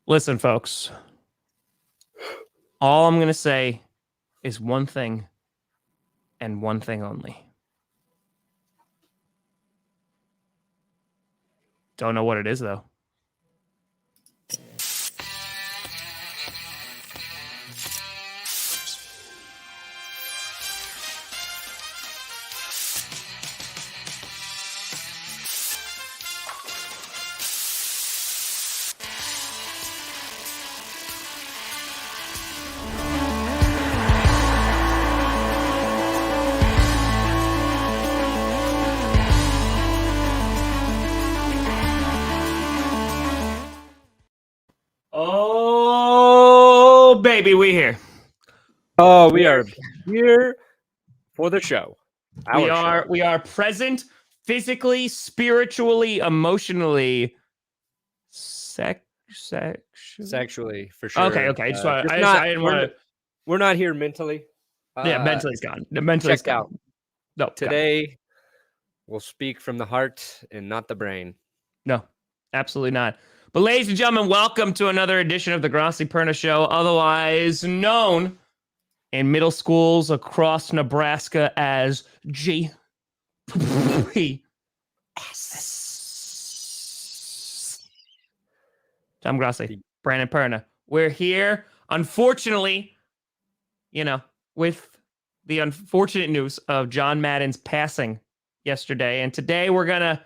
Listen, folks, all I'm going to say is one thing and one thing only. Don't know what it is, though. Oh, baby, we here. Oh, we are here for the show. We are present physically, spiritually, emotionally, sexually for sure. Okay. I didn't want to. We're not here mentally. Mentally's gone. The mentally's check gone. out. No, today we'll speak from the heart and not the brain. No, absolutely not. But ladies and gentlemen, welcome to another edition of the Grossi Perna Show, otherwise known in middle schools across Nebraska as GPS. I'm Grossi, Brandon Perna. We're here, unfortunately, with the unfortunate news of John Madden's passing yesterday. And today we're gonna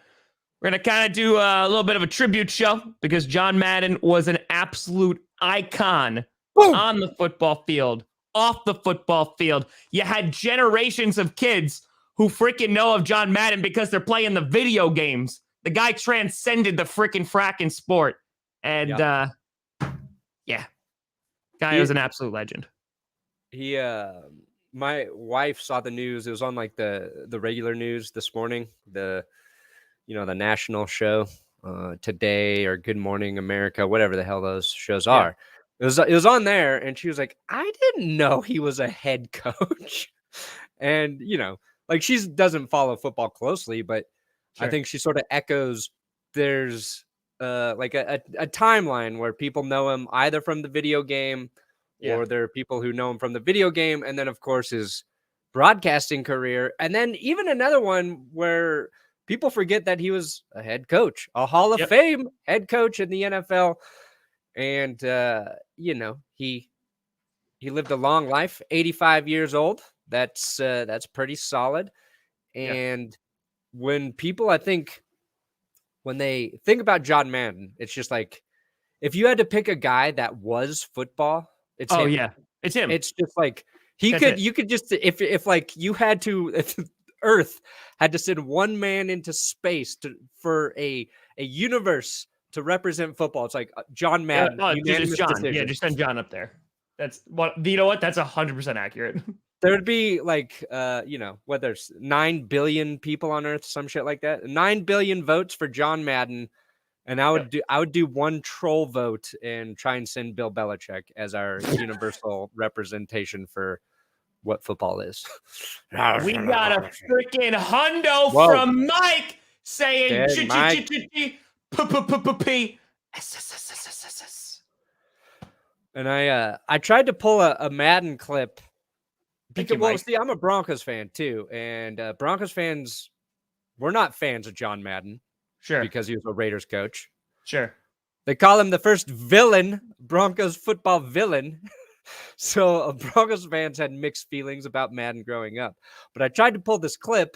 kind of do a little bit of a tribute show because John Madden was an absolute icon on the football field, off the football field. You had generations of kids who freaking know of John Madden because they're playing the video games. The guy transcended the freaking fracking sport. And, guy was an absolute legend. My wife saw the news. It was on like the regular news this morning, the national show, Today or Good Morning America, whatever the hell those shows are. It was on there, and she was like, I didn't know he was a head coach. And, she doesn't follow football closely, but sure. I think she sort of echoes there's like a timeline where people know him either from the video game or there are people who know him from the video game. And then, of course, his broadcasting career. And then even another one where people forget that he was a head coach, a Hall of Fame head coach in the NFL. And, he lived a long life, 85 years old. That's pretty solid. And when people, I think, when they think about John Madden, it's just like, if you had to pick a guy that was football, it's him. Yeah, it's him. It's just like you could just, if like you had to, if Earth had to send one man into space for a universe to represent football, it's like John Madden. Just John. Decision. Yeah, just send John up there. That's what, you know what? That's 100% accurate. There would be like, what, there's 9 billion people on Earth, some shit like that. 9 billion votes for John Madden. And I would do one troll vote and try and send Bill Belichick as our universal representation for what football is. We got a freaking hundo from Mike saying and I tried to pull a Madden clip because I'm a Broncos fan too, and Broncos fans, we're not fans of John Madden. Sure. Because he was a Raiders coach. Sure. They call him the first villain, Broncos football villain. So Broncos fans had mixed feelings about Madden growing up. But I tried to pull this clip,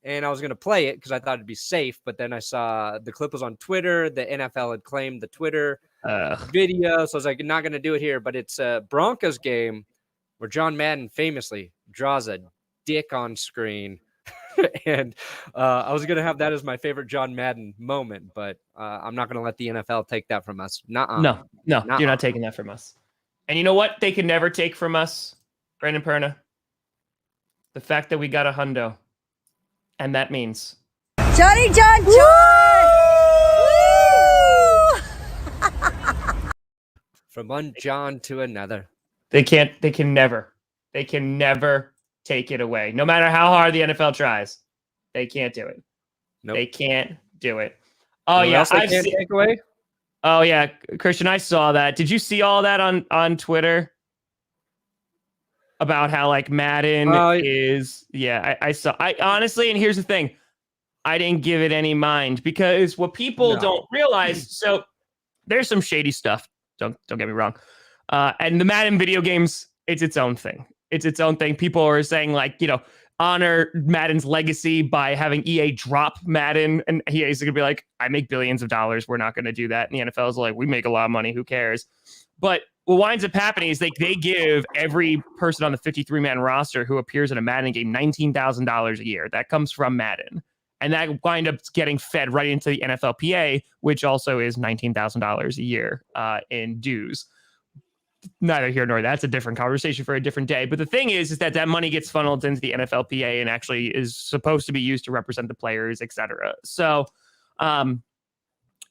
and I was going to play it because I thought it'd be safe. But then I saw the clip was on Twitter. The NFL had claimed the Twitter video. So I was like, not going to do it here. But it's a Broncos game where John Madden famously draws a dick on screen. And I was going to have that as my favorite John Madden moment, but I'm not going to let the NFL take that from us. No, you're not taking that from us. And you know what they can never take from us, Brandon Perna? The fact that we got a hundo. And that means... Johnny John John! From one John to another. They can never take it away. No matter how hard the NFL tries, they can't do it. Nope. They can't do it. Oh, yeah. Take away? Oh yeah, Christian, I saw that. Did you see all that on Twitter about how like Madden is? Yeah, I saw. I honestly, and here's the thing, I didn't give it any mind because what people don't realize. So there's some shady stuff. Don't get me wrong. And the Madden video games, it's its own thing. It's its own thing. People are saying like, honor Madden's legacy by having EA drop Madden, and EA's gonna be like, I make billions of dollars. We're not gonna do that. And the NFL is like, we make a lot of money. Who cares? But what winds up happening is they give every person on the 53-man roster who appears in a Madden game $19,000 a year. That comes from Madden. And that wind up getting fed right into the NFLPA, which also is $19,000 a year in dues. Neither here nor there. That's a different conversation for a different day. But the thing is that money gets funneled into the NFLPA and actually is supposed to be used to represent the players, et cetera. So,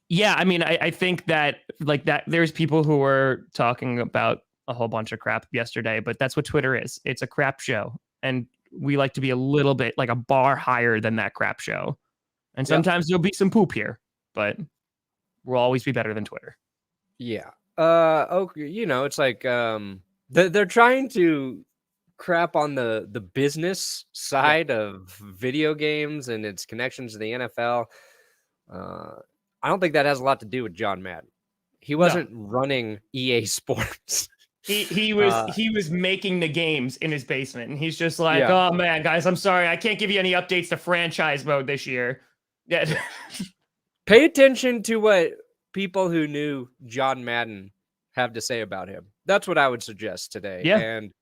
yeah, I mean, I think that like that there's people who were talking about a whole bunch of crap yesterday, but that's what Twitter is. It's a crap show. And we like to be a little bit like a bar higher than that crap show. And sometimes there'll be some poop here, but we'll always be better than Twitter. Yeah. Okay. It's like they're trying to crap on the business side of video games and its connections to the NFL. I don't think that has a lot to do with John Madden. He wasn't running EA Sports. He was making the games in his basement, and he's just like, oh man, guys, I'm sorry, I can't give you any updates to franchise mode this year. Yeah. Pay attention to what people who knew John Madden have to say about him. That's what I would suggest today. Yeah. And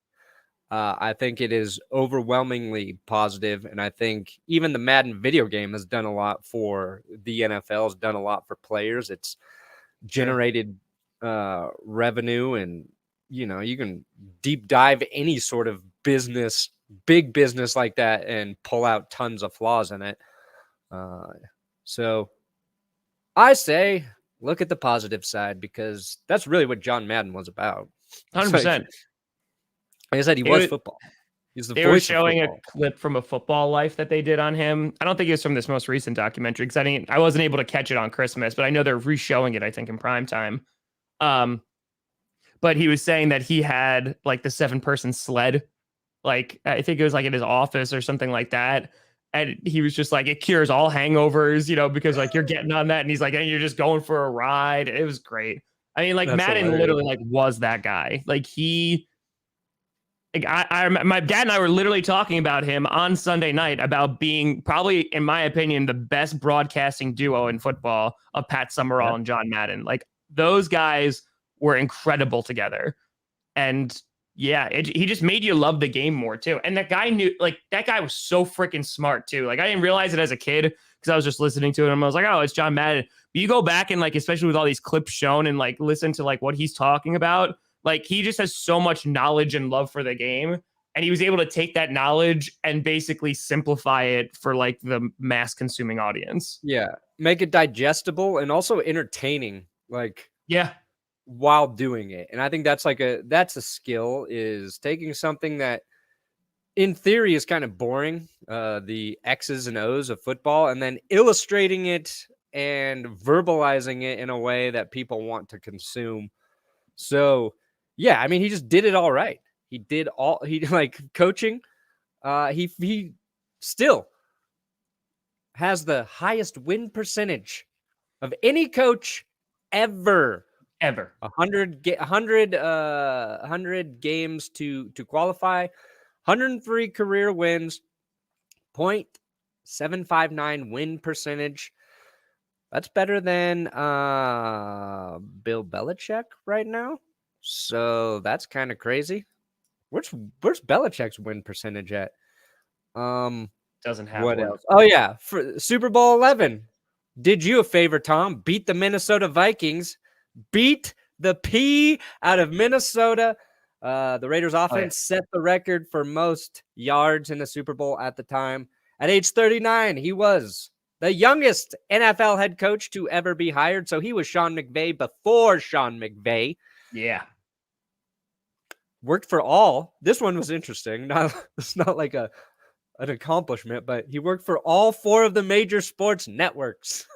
I think it is overwhelmingly positive. And I think even the Madden video game has done a lot for the NFL, has done a lot for players. It's generated revenue, and you can deep dive any sort of business, big business like that, and pull out tons of flaws in it. So I say look at the positive side, because that's really what John Madden was about. 100%. Like I said, he was football. He's the they were showing a clip from a Football Life that they did on him. I don't think it was from this most recent documentary, because I wasn't able to catch it on Christmas, but I know they're re-showing it, I think, in prime time. But he was saying that he had like the 7-person sled, like I think it was like in his office or something like that. And he was just like, it cures all hangovers, because like you're getting on that, and he's like, and you're just going for a ride. It was great. I mean, like, that's Madden literally like was that guy. Like my dad and I were literally talking about him on Sunday night about being probably, in my opinion, the best broadcasting duo in football of Pat Summerall and John Madden. Like, those guys were incredible together. And yeah, he just made you love the game more too. And that guy that guy was so freaking smart too. Like, I didn't realize it as a kid because I was just listening to him. I was like, oh, it's John Madden. But you go back and like, especially with all these clips shown and like listen to like what he's talking about, like he just has so much knowledge and love for the game. And he was able to take that knowledge and basically simplify it for like the mass consuming audience. Yeah. Make it digestible and also entertaining. Like, yeah. While doing it. And I think that's a skill, is taking something that in theory is kind of boring, the X's and O's of football, and then illustrating it and verbalizing it in a way that people want to consume. So yeah, I mean, he just did it all right. He like coaching. He still has the highest win percentage of any coach ever. 100 games to qualify, 103 career wins, 0.759 win percentage. That's better than Bill Belichick right now. So that's kind of crazy. Where's Belichick's win percentage at? Doesn't have what one. Else? Oh yeah, for Super Bowl 11. Did you a favor, Tom? Beat the Minnesota Vikings. Beat the P out of Minnesota. The Raiders offense set the record for most yards in the Super Bowl at the time. At age 39, he was the youngest NFL head coach to ever be hired. So he was Sean McVay before Sean McVay. Yeah. Worked for all. This one was interesting. It's not like an accomplishment, but he worked for all 4 of the major sports networks.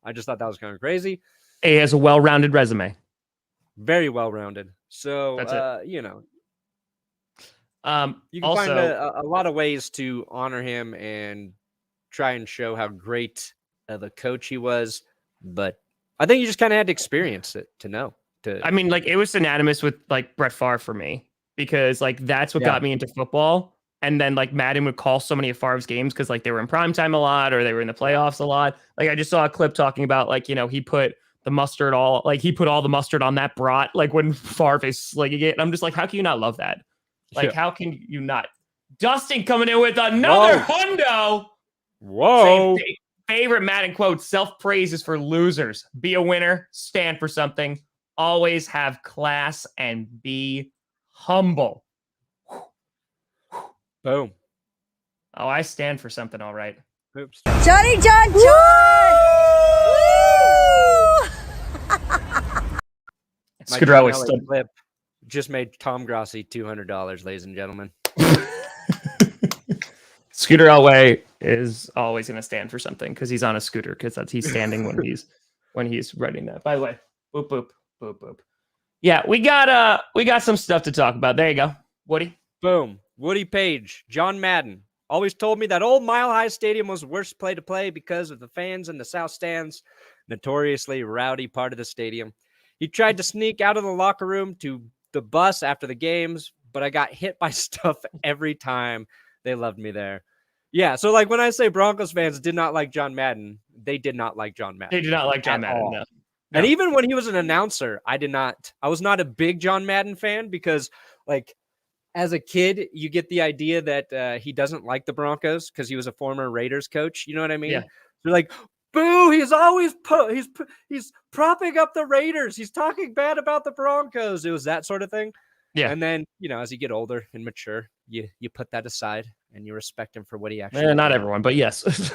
I just thought that was kind of crazy. He has a well-rounded resume. Very well-rounded. So, That's it. you know, you can find Also, a lot of ways to honor him and try and show how great of a coach he was. But I think you just kind of had to experience it to know. I mean, like it was synonymous with like Brett Favre for me because like that's what Yeah. got me into football. And then like Madden would call so many of Favre's games because like they were in primetime a lot or they were in the playoffs a lot. Like I just saw a clip talking about like, you know, he put the mustard he put all the mustard on that brat like when Favre is slinging it. And I'm just like, how can you not love that? Like, how can you not? Dustin coming in with another hundo. Whoa. Favorite Madden quote: self-praise is for losers. Be a winner, stand for something, always have class, and be humble. Boom. Oh, I stand for something, all right. Oops. Johnny John John! Scooter always stood. Clip just made Tom Grossi $200, ladies and gentlemen. Scooter Elway is always going to stand for something because he's on a scooter because he's standing when he's writing that. By the way, boop boop boop boop. Yeah, we got some stuff to talk about. There you go, Woody. Boom. Woody Page, John Madden always told me that old Mile High Stadium was the worst play to play because of the fans in the south stands, notoriously rowdy part of the stadium. He tried to sneak out of the locker room to the bus after the games, but I got hit by stuff every time. They loved me there. Yeah, so like when I say Broncos fans did not like John Madden, they did not like John Madden. They did not like John Madden. No. And even when he was an announcer, I was not a big John Madden fan because like as a kid, you get the idea that he doesn't like the Broncos because he was a former Raiders coach. You know what I mean? Yeah. They're like, boo, he's always he's propping up the Raiders. He's talking bad about the Broncos. It was that sort of thing. Yeah. And then, you know, as you get older and mature, you put that aside and you respect him for what he actually not everyone, but yes.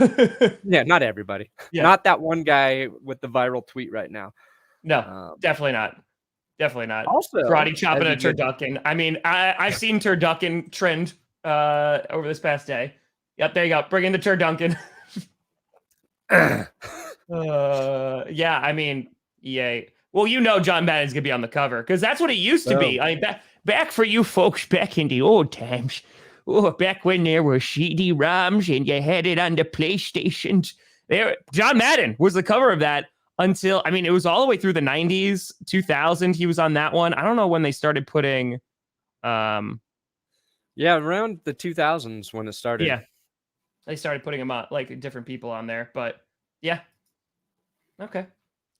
Yeah, not everybody. Yeah. Not that one guy with the viral tweet right now. No, definitely not. Definitely not. Also, karate chopping a turducken. I mean, I've seen turducken trend over this past day. Yep, there you go. Bring in the turducken. Yeah, I mean, yay. Well, you know John Madden's gonna be on the cover because that's what it used to be. I mean, back for you folks back in the old times. Oh, back when there were CD-ROMs and you had it on the PlayStations. John Madden was the cover of that until, I mean, it was all the way through the 90s, 2000. He was on that one. I don't know when they started putting. Yeah, around the 2000s when it started. Yeah, they started putting him on, like different people on there. But yeah, okay.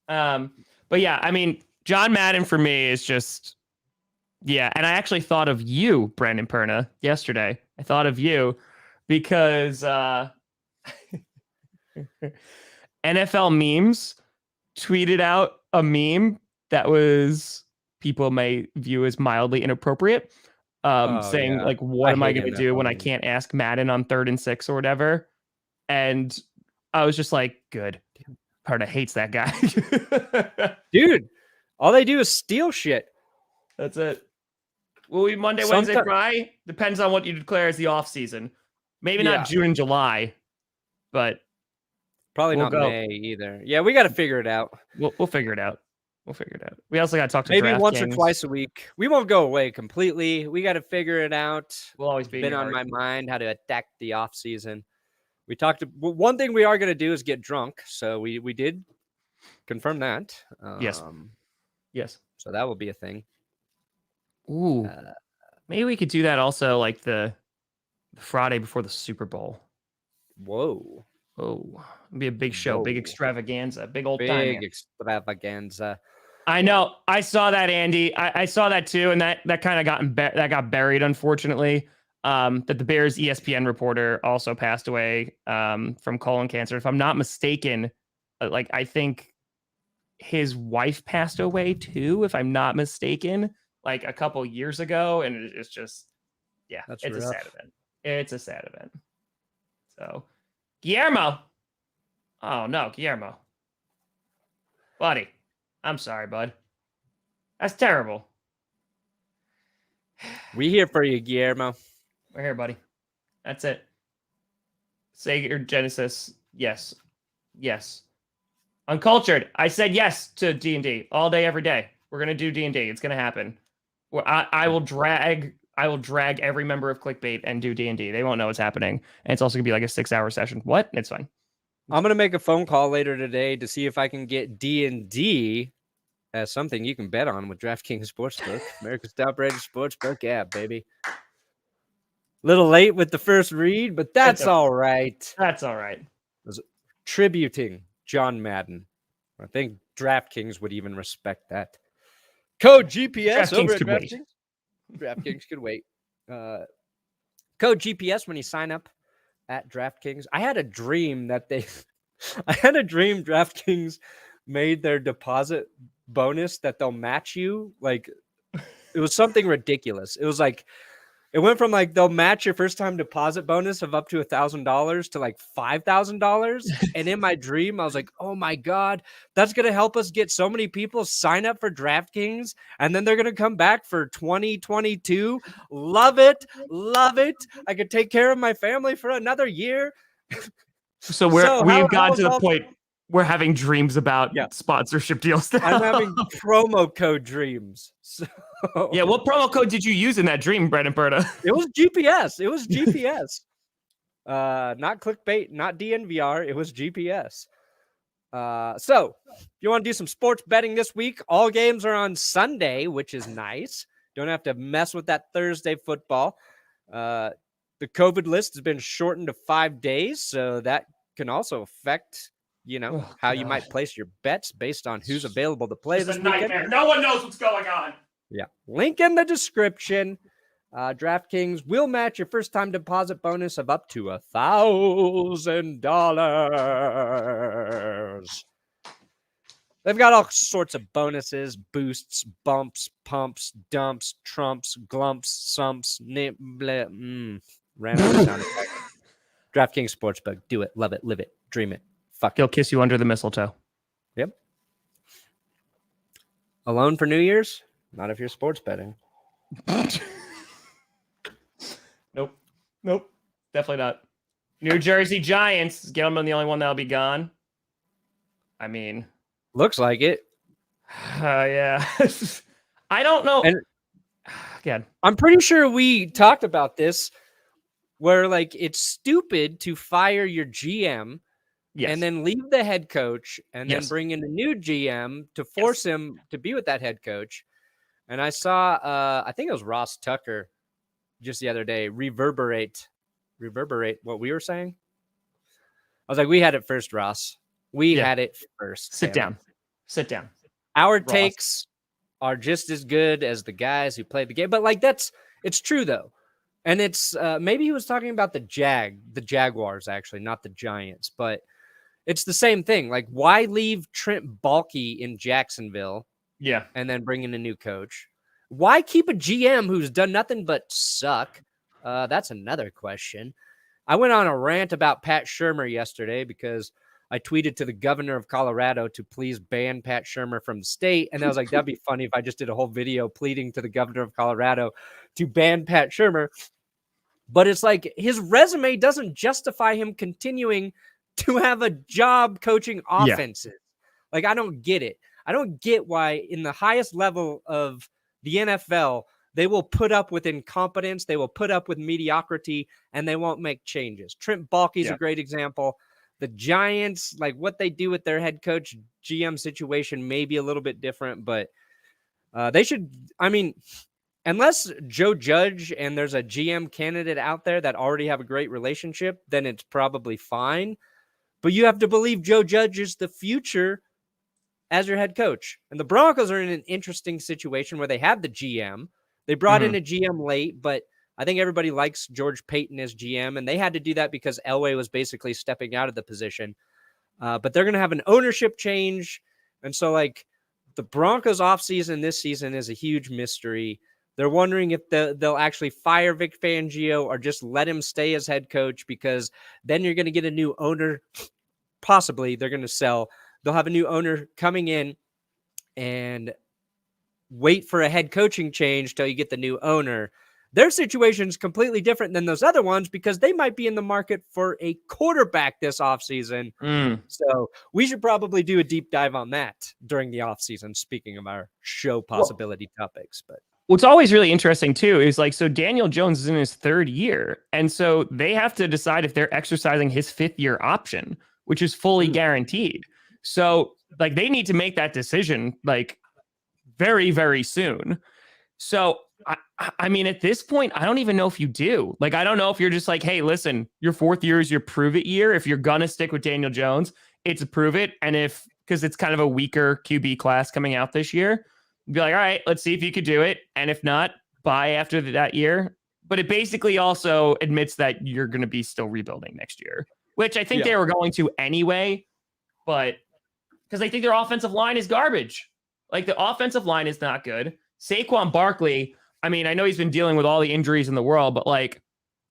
But yeah, I mean, John Madden for me is just. Yeah, and I actually thought of you, Brandon Perna, yesterday. I thought of you because NFL memes tweeted out a meme that was people may view as mildly inappropriate, saying like, "What am I going to do when I can't ask Madden on 3rd and 6 or whatever?" And I was just like, "Good." Perna hates that guy, dude. All they do is steal shit. That's it. Will we Monday, Wednesday, Friday? Depends on what you declare as the off season. Maybe not June and July, but probably not May either. Yeah, we got to figure it out. We'll figure it out. We'll figure it out. We also got to talk to maybe once or twice a week. We won't go away completely. We got to figure it out. We'll always be on my mind how to attack the off season. We talked. One thing we are going to do is get drunk. So we did confirm that. Yes. So that will be a thing. Ooh, maybe we could do that also like the Friday before the Super Bowl. Whoa. Oh, it'd be a big show, big extravaganza, big old time. Big extravaganza. I know. I saw that, Andy. I saw that too, and that kind of got buried, unfortunately. That the Bears ESPN reporter also passed away from colon cancer. If I'm not mistaken, like I think his wife passed away too, if I'm not mistaken. Like a couple years ago, and it's just, yeah, it's rough. A sad event. It's a sad event. So, Guillermo. Oh no, Guillermo. Buddy, I'm sorry, bud. That's terrible. We here for you, Guillermo. We're here, buddy. That's it. Sega Genesis, yes. Uncultured. I said yes to D&D all day, every day. We're gonna do D&D. It's gonna happen. Well, I will drag every member of Clickbait and do D&D. They won't know what's happening, and it's also gonna be like a 6-hour session. What? It's fine. I'm gonna make a phone call later today to see if I can get D&D as something you can bet on with DraftKings Sportsbook, America's top-rated sportsbook app, baby. Little late with the first read, but that's all right. That's all right. Tributing John Madden. I think DraftKings would even respect that. Code GPS over at DraftKings. DraftKings could wait. Code GPS when you sign up at DraftKings. I had a dream DraftKings made their deposit bonus that they'll match you. Like, it was something ridiculous. It was like, it went from like they'll match your first time deposit bonus of up to $1,000 to like $5,000. And in my dream, I was like, oh my God, that's going to help us get so many people sign up for DraftKings. And then they're going to come back for 2022. Love it. Love it. I could take care of my family for another year. So we've gotten to the point we're having dreams about sponsorship deals now. I'm having promo code dreams. So yeah, what promo code did you use in that dream, Brandon Perna? It was GPS. It was GPS. Not clickbait, not DNVR. It was GPS. So if you want to do some sports betting this week, all games are on Sunday, which is nice. Don't have to mess with that Thursday football. The COVID list has been shortened to 5 days, so that can also affect how you might place your bets based on who's available to play this weekend. No one knows what's going on. Yeah. Link in the description. DraftKings will match your first-time deposit bonus of up to $1,000. They've got all sorts of bonuses, boosts, bumps, pumps, dumps, trumps, glumps, sumps, random sound effect. DraftKings Sportsbook. Do it. Love it. Live it. Dream it. Fuck. He'll kiss you under the mistletoe. Yep. Alone for New Year's? Not if you're sports betting. Nope. Definitely not. New Jersey Giants. Gentlemen, the only one that'll be gone. I mean, looks like it. Yeah. I don't know. And again, I'm pretty sure we talked about this where like it's stupid to fire your GM and then leave the head coach and then bring in a new GM to force him to be with that head coach. And I saw, I think it was Ross Tucker just the other day, reverberate what we were saying. I was like, we had it first, Ross. We had it first. Sit down. Our takes are just as good as the guys who played the game. But like, it's true though. And it's, maybe he was talking about the Jaguars actually, not the Giants, but it's the same thing. Like, why leave Trent Baalke in Jacksonville? Yeah. And then bring in a new coach. Why keep a GM who's done nothing but suck? That's another question. I went on a rant about Pat Shurmur yesterday because I tweeted to the governor of Colorado to please ban Pat Shurmur from the state. And I was like, that'd be funny if I just did a whole video pleading to the governor of Colorado to ban Pat Shurmur. But it's like his resume doesn't justify him continuing to have a job coaching offenses. Like, I don't get it. I don't get why in the highest level of the NFL, they will put up with incompetence, they will put up with mediocrity, and they won't make changes. Trent Baalke is a great example. The Giants, like what they do with their head coach GM situation may be a little bit different, but they should, I mean, unless Joe Judge and there's a GM candidate out there that already have a great relationship, then it's probably fine. But you have to believe Joe Judge is the future as your head coach. And the Broncos are in an interesting situation where they have the GM. They brought in a GM late, but I think everybody likes George Payton as GM, and they had to do that because Elway was basically stepping out of the position. But they're going to have an ownership change. And so, like, the Broncos offseason this season is a huge mystery. They're wondering if they'll actually fire Vic Fangio or just let him stay as head coach, because then you're going to get a new owner. Possibly they're going to sell. They'll have a new owner coming in and wait for a head coaching change till you get the new owner. their situation is completely different than those other ones because they might be in the market for a quarterback this offseason. So we should probably do a deep dive on that during the offseason, speaking of our show possibility topics. But what's always really interesting too is like, so Daniel Jones is in his 3rd year. And so they have to decide if they're exercising his 5th year option, which is fully guaranteed. So like they need to make that decision like very, very soon. So I mean, at this point, I don't even know if you do. Like, I don't know if you're just like, hey, listen, your 4th year is your prove it year. If you're going to stick with Daniel Jones, it's a prove it. And because it's kind of a weaker QB class coming out this year, be like, all right, let's see if you could do it. And if not, buy after that year. But it basically also admits that you're going to be still rebuilding next year, which I think they were going to anyway. But because they think their offensive line is garbage. Like the offensive line is not good. Saquon Barkley, I mean, I know he's been dealing with all the injuries in the world, but like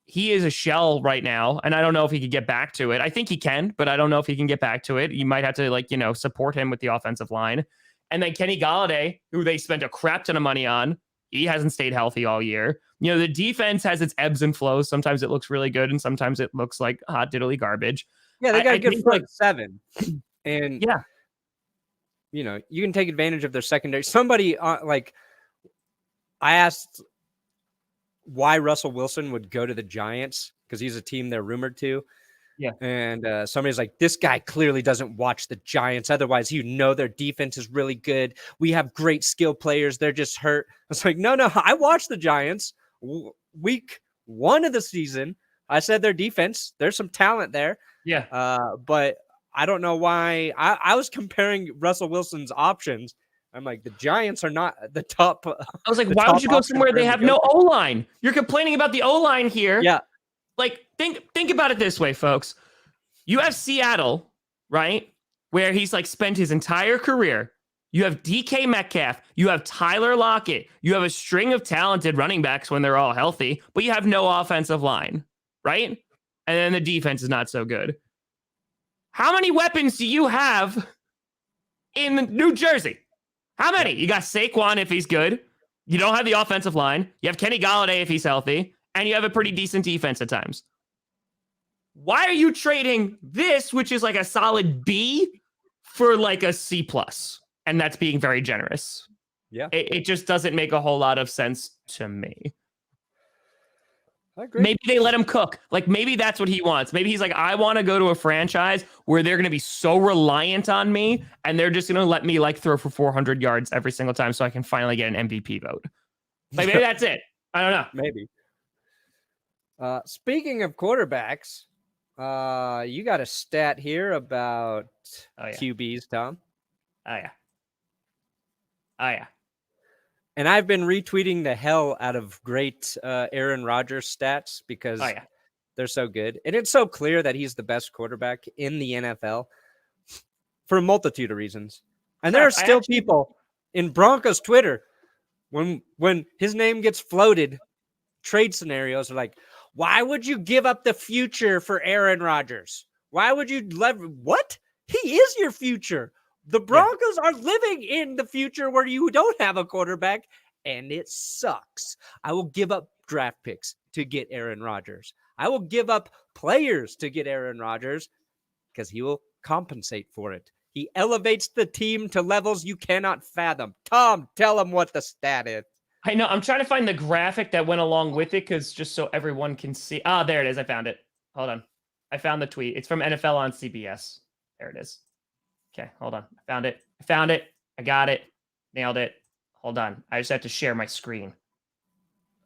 he is a shell right now. And I don't know if he could get back to it. I think he can, but I don't know if he can get back to it. You might have to like, support him with the offensive line. And then Kenny Golladay, who they spent a crap ton of money on, he hasn't stayed healthy all year. The defense has its ebbs and flows. Sometimes it looks really good, and sometimes it looks like hot diddly garbage. Yeah, they got a good front 7. And, you can take advantage of their secondary. Somebody, I asked why Russell Wilson would go to the Giants because he's a team they're rumored to. Yeah. And somebody's like, this guy clearly doesn't watch the Giants. Otherwise, their defense is really good. We have great skill players. They're just hurt. I was like, no, I watched the Giants week 1 of the season. I said their defense, there's some talent there. Yeah. But I don't know why. I was comparing Russell Wilson's options. I'm like, the Giants are not the top. I was like, why would you go somewhere they have no O-line? You're complaining about the O-line here. Yeah. Like, think about it this way, folks. You have Seattle, right? Where he's like spent his entire career. You have DK Metcalf. You have Tyler Lockett. You have a string of talented running backs when they're all healthy, but you have no offensive line, right? And then the defense is not so good. How many weapons do you have in New Jersey? How many? You got Saquon if he's good. You don't have the offensive line. You have Kenny Golladay if he's healthy. And you have a pretty decent defense at times. Why are you trading this, which is like a solid B, for like a C+? And that's being very generous. Yeah. It just doesn't make a whole lot of sense to me. I agree. Maybe they let him cook. Like maybe that's what he wants. Maybe he's like, I want to go to a franchise where they're going to be so reliant on me and they're just going to let me like throw for 400 yards every single time so I can finally get an MVP vote. Like maybe that's it. I don't know. Maybe. Speaking of quarterbacks, you got a stat here about QBs, Tom. Oh, yeah. And I've been retweeting the hell out of great Aaron Rodgers stats because they're so good. And it's so clear that he's the best quarterback in the NFL for a multitude of reasons. And there are still people in Broncos Twitter, when his name gets floated, trade scenarios are like, why would you give up the future for Aaron Rodgers? Why would you what? He is your future. The Broncos are living in the future where you don't have a quarterback, and it sucks. I will give up draft picks to get Aaron Rodgers. I will give up players to get Aaron Rodgers because he will compensate for it. He elevates the team to levels you cannot fathom. Tom, tell him what the stat is. I know. I'm trying to find the graphic that went along with it because just so everyone can see. Ah, there it is. I found it. Hold on. I found the tweet. It's from NFL on CBS. There it is. Okay, hold on. I found it. I got it. Nailed it. Hold on. I just have to share my screen.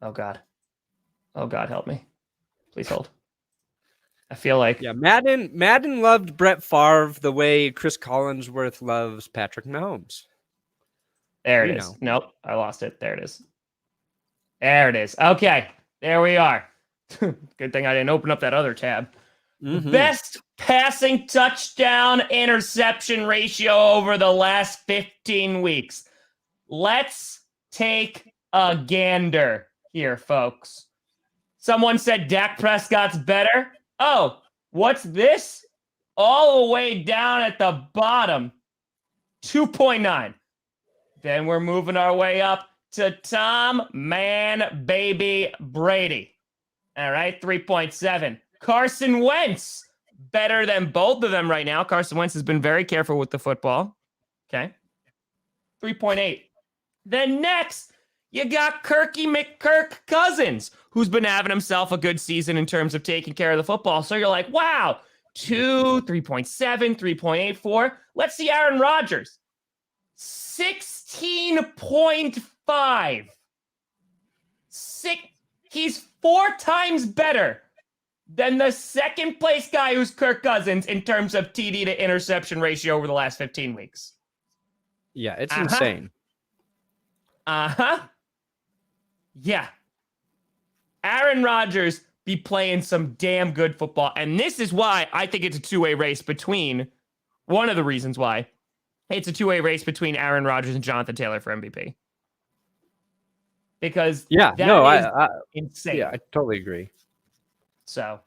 Oh, God. Oh, God, help me. Please hold. I feel like... Yeah, Madden loved Brett Favre the way Chris Collinsworth loves Patrick Mahomes. There it is. Nope, I lost it. There it is. There it is. Okay, there we are. Good thing I didn't open up that other tab. Mm-hmm. Best passing touchdown interception ratio over the last 15 weeks. Let's take a gander here, folks. Someone said Dak Prescott's better. Oh, what's this? All the way down at the bottom. 2.9. Then we're moving our way up to Tom Man Baby Brady. All right, 3.7. Carson Wentz, better than both of them right now. Carson Wentz has been very careful with the football. Okay. 3.8. Then next, you got Kirky McKirk Cousins, who's been having himself a good season in terms of taking care of the football. So you're like, wow, 2, 3.7, 3.84. Let's see Aaron Rodgers. 16.5. He's 4 times better than the second place guy who's Kirk Cousins in terms of TD to interception ratio over the last 15 weeks. Yeah, it's insane. Yeah. Aaron Rodgers be playing some damn good football. And this is why I think it's a two-way race between, one of the reasons why it's a two-way race between Aaron Rodgers and Jonathan Taylor for MVP. Because I insane. Yeah, I totally agree. So,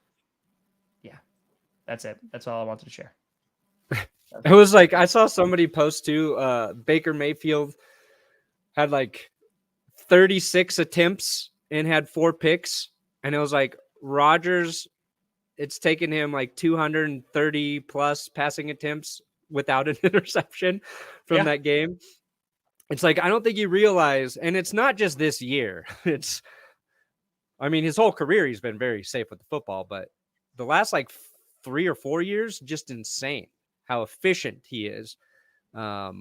yeah, that's it. That's all I wanted to share. It was like, I saw somebody post too, Baker Mayfield had like 36 attempts and had 4 picks. And it was like Rodgers, it's taken him like 230 plus passing attempts without an interception from that game. It's like, I don't think you realize, and it's not just this year. His whole career, he's been very safe with the football, but the last like 3 or 4 years, just insane how efficient he is. The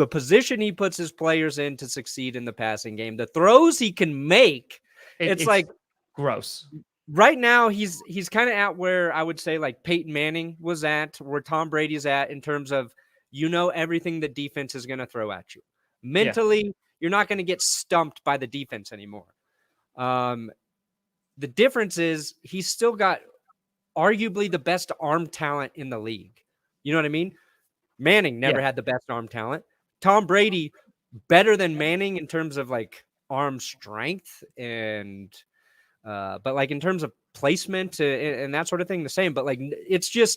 position he puts his players in to succeed in the passing game, the throws he can make, it's like gross. Right now, he's kind of at where I would say like Peyton Manning was at, where Tom Brady's at in terms of, everything the defense is going to throw at you. Mentally, you're not going to get stumped by the defense anymore. The difference is he's still got arguably the best arm talent in the league. You know what I mean? Manning never had the best arm talent. Tom Brady, better than Manning in terms of like arm strength and but like in terms of placement and that sort of thing, the same. But like it's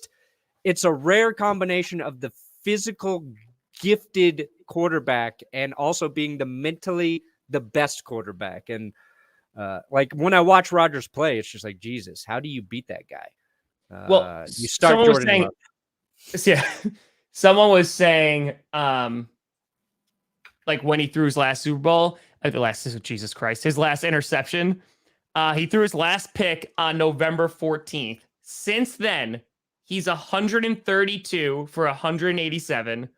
a rare combination of the physical gifted quarterback and also being the mentally the best quarterback. And like when I watch Rodgers play, it's just like, Jesus, how do you beat that guy? You start Jordan Love. Yeah. Someone was saying, like when he threw his last Super Bowl, his last interception, he threw his last pick on November 14th. Since then, he's 132 for 187,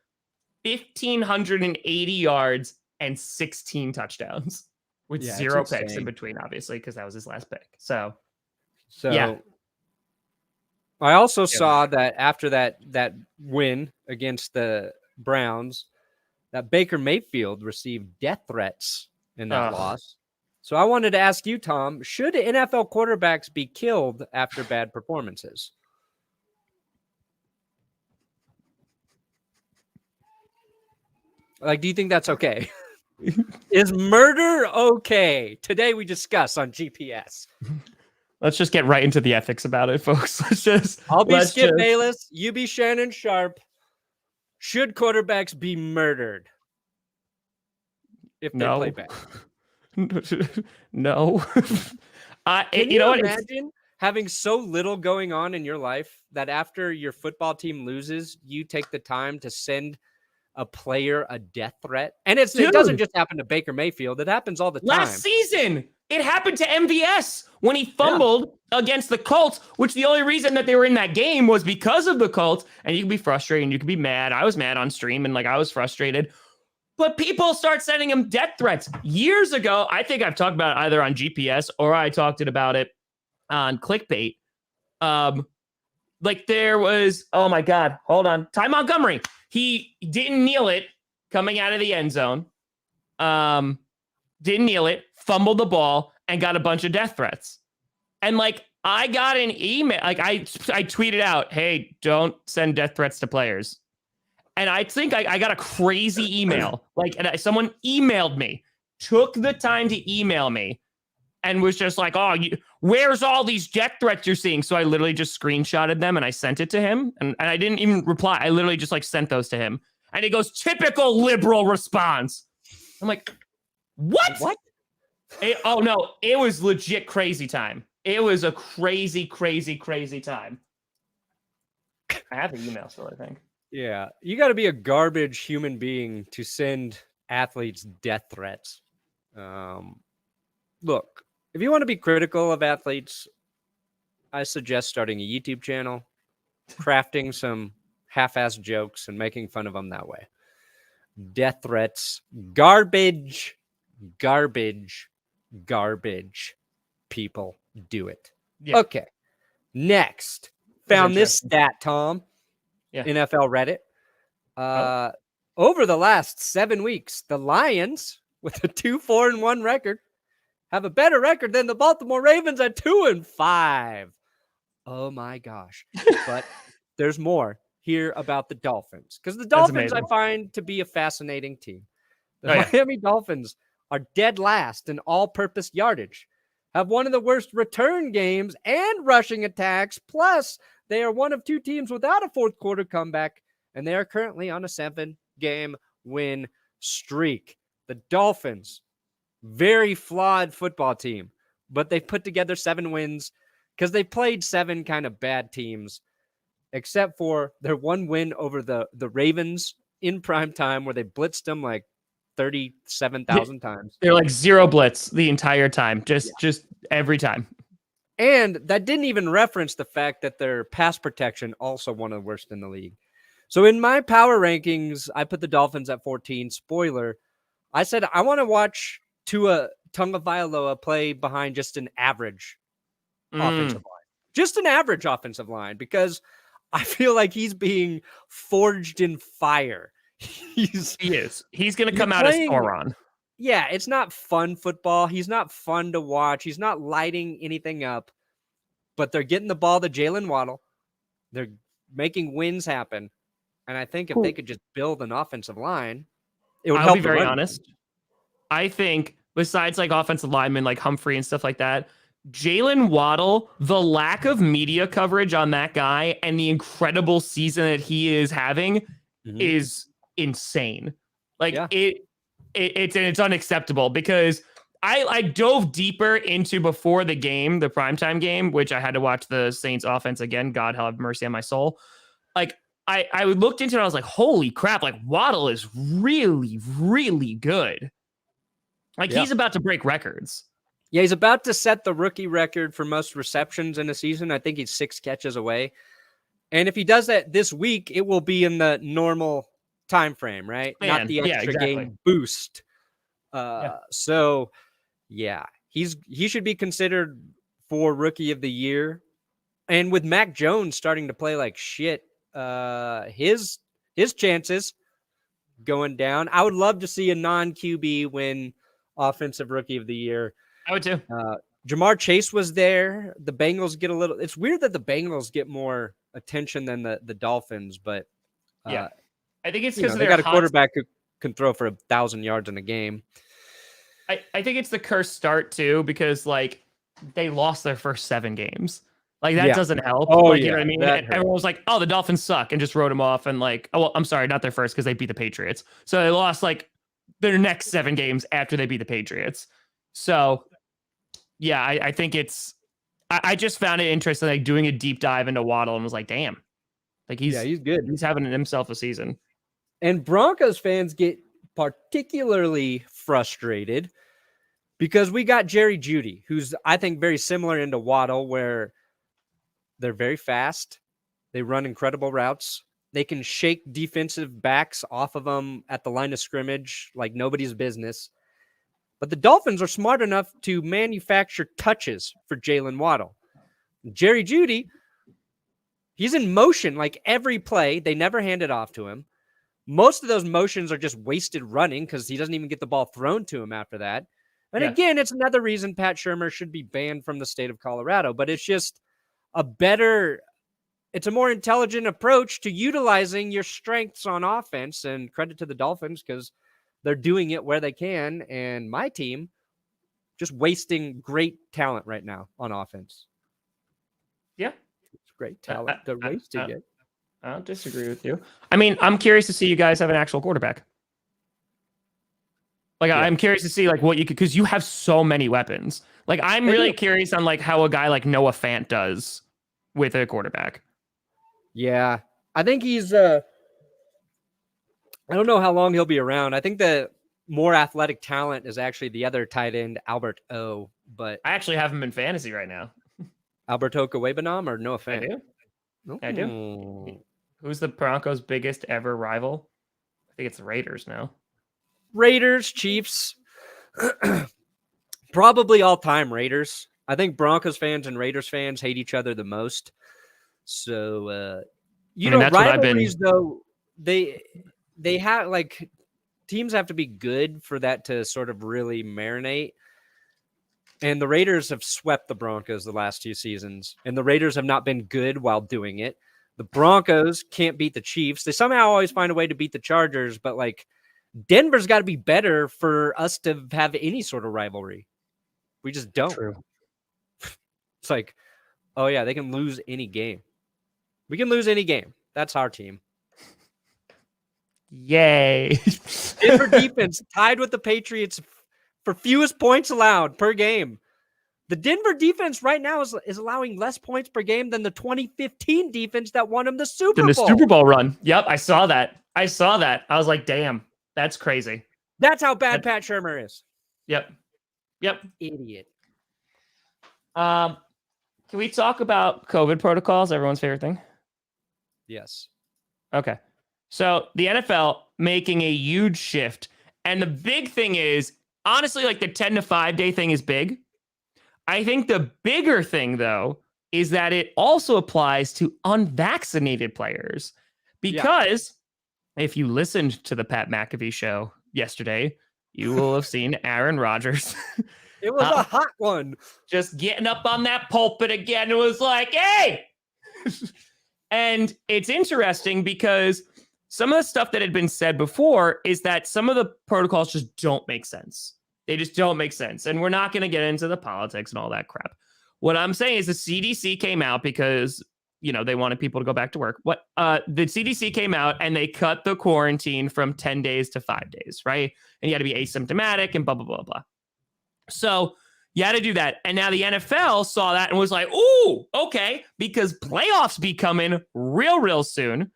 1,580 yards, and 16 touchdowns with 0 picks in between, obviously, because that was his last pick. So yeah. I also saw that after that win against the Browns, that Baker Mayfield received death threats in that loss. So I wanted to ask you, Tom, should NFL quarterbacks be killed after bad performances? Like, do you think that's okay? Is murder okay? Today we discuss on GPS. Let's just get right into the ethics about it, folks. I'll be Skip Bayless. You be Shannon Sharp. Should quarterbacks be murdered if they play bad? No. Can you imagine having so little going on in your life that after your football team loses, you take the time to send a player a death threat? And it doesn't just happen to Baker Mayfield. It happens all the time. Last season, it happened to MVS when he fumbled against the Colts, which the only reason that they were in that game was because of the Colts. And you can be frustrated and you can be mad. I was mad on stream and like I was frustrated. But people start sending him death threats. Years ago, I think I've talked about it either on GPS or I talked about it on Clickbait. Like there was, oh my God, hold on. Ty Montgomery. He didn't kneel it coming out of the end zone. Didn't kneel it, fumbled the ball, and got a bunch of death threats. And like I got an email, like I tweeted out, hey, don't send death threats to players. And I think I got a crazy email. Someone emailed me, took the time to email me, and was just like, where's all these death threats you're seeing? So I literally just screenshotted them and I sent it to him. And I didn't even reply. I literally just like sent those to him. And he goes, typical liberal response. I'm like, what? What? Oh no, it was legit crazy time. It was a crazy, crazy, crazy time. I have the email still, I think. Yeah, you got to be a garbage human being to send athletes death threats. Look, if you want to be critical of athletes, I suggest starting a YouTube channel, crafting some half-assed jokes, and making fun of them that way. Death threats, garbage, garbage, garbage. People do it. Yeah. Okay. Next, found this interesting. stat, Tom. Yeah. NFL Reddit. Over the last 7 weeks, the Lions, with a 2-4-1 record, have a better record than the Baltimore Ravens at 2-5. Oh my gosh. But there's more here about the Dolphins, because the Dolphins I amazing. find to be a fascinating team. The Oh, yeah. Miami Dolphins are dead last in all-purpose yardage, have one of the worst return games and rushing attacks, plus they are one of two teams without a fourth quarter comeback, and they are currently on a 7-game win streak. The Dolphins, very flawed football team, but they've put together 7 wins because they played 7 kind of bad teams, except for their one win over the Ravens in prime time, where they blitzed them like 37,000 times. They're like zero blitz the entire time, just every time. And that didn't even reference the fact that their pass protection also one of the worst in the league. So in my power rankings, I put the Dolphins at 14. Spoiler, I said I want to watch Tua Tagovailoa play behind just an average offensive line. Just an average offensive line, because I feel like he's being forged in fire. He is. He's going to come out as Sauron. Yeah, it's not fun football. He's not fun to watch. He's not lighting anything up. But they're getting the ball to Jalen Waddle. They're making wins happen. And I think if they could just build an offensive line, it would help. I'll be very honest. I think besides like offensive linemen like Humphrey and stuff like that, Jalen Waddle, the lack of media coverage on that guy and the incredible season that he is having is insane. Like it's unacceptable, because I dove deeper into before the game, the primetime game, which I had to watch the Saints offense again. God have mercy on my soul. Like I looked into it. I was like, holy crap. Like Waddle is really, really good. Like he's about to break records. Yeah, he's about to set the rookie record for most receptions in a season. I think he's 6 catches away. And if he does that this week, it will be in the normal time frame, right? Not the extra game boost. So yeah, he should be considered for rookie of the year. And with Mac Jones starting to play like shit, his chances going down. I would love to see a non-QB win offensive rookie of the year. I would too. Jamar Chase was there. The Bengals get a little. It's weird that the Bengals get more attention than the Dolphins, but I think it's because they got a quarterback who can throw for 1,000 yards in a game. I think it's the cursed start too, because like they lost their first 7 games. Like that doesn't help. Oh, like, you know what I mean? Everyone was like, "Oh, the Dolphins suck," and just wrote them off. And like, oh, well, I'm sorry, not their first, because they beat the Patriots. So they lost like their next 7 games after they beat the Patriots. So yeah, I think it's. I just found it interesting, like doing a deep dive into Waddle, and was like, damn, like he's good. He's having himself a season. And Broncos fans get particularly frustrated because we got Jerry Jeudy, who's I think very similar into Waddle, where they're very fast, they run incredible routes, they can shake defensive backs off of them at the line of scrimmage like nobody's business. But the Dolphins are smart enough to manufacture touches for Jalen Waddle. Jerry Jeudy, he's in motion like every play. They never hand it off to him. Most of those motions are just wasted running because he doesn't even get the ball thrown to him after that. And again, it's another reason Pat Shurmur should be banned from the state of Colorado. But it's just it's a more intelligent approach to utilizing your strengths on offense. And credit to the Dolphins, because they're doing it where they can. And my team just wasting great talent right now on offense. Yeah. It's great talent. They're wasting it. I don't disagree with you. I mean, I'm curious to see you guys have an actual quarterback. Like, Yeah. I'm curious to see like what you could, because you have so many weapons. Like, I'm really curious on like how a guy like Noah Fant does with a quarterback. Yeah, I think he's. I don't know how long he'll be around. I think the more athletic talent is actually the other tight end, Albert O. But I actually have him in fantasy right now. Alberto Kawebanam or Noah I Fant? do. I do. Who's the Broncos' biggest ever rival? I think it's the Raiders now. Raiders, Chiefs, probably all-time Raiders. I think Broncos fans and Raiders fans hate each other the most. So, that's what I've been. rivalries though, they have like teams have to be good for that to sort of really marinate. And the Raiders have swept the Broncos the last 2 seasons, and the Raiders have not been good while doing it. The Broncos can't beat the Chiefs. They somehow always find a way to beat the Chargers, but like Denver's got to be better for us to have any sort of rivalry. We just don't. True. It's like, oh yeah, they can lose any game. We can lose any game. That's our team. Yay. Denver defense tied with the Patriots for fewest points allowed per game. The Denver defense right now is allowing less points per game than the 2015 defense that won them the Super Bowl. In the Super Bowl run. Yep, I saw that. I was like, damn, that's crazy. That's how bad Pat Shurmur is. Yep. Idiot. Can we talk about COVID protocols? Everyone's favorite thing. Yes. Okay. So the NFL making a huge shift. And the big thing is, honestly, like the 10 to 5 day thing is big. I think the bigger thing, though, is that it also applies to unvaccinated players. Because if you listened to the Pat McAfee show yesterday, you will have seen Aaron Rodgers. It was a hot one. Just getting up on that pulpit again. It was like, hey! And it's interesting because some of the stuff that had been said before is that some of the protocols just don't make sense. They just don't make sense. And we're not going to get into the politics and all that crap. What I'm saying is the CDC came out because, they wanted people to go back to work. The CDC came out and they cut the quarantine from 10 days to 5 days, right? And you had to be asymptomatic and blah, blah, blah, blah. So you had to do that. And now the NFL saw that and was like, ooh, okay, because playoffs be coming real soon.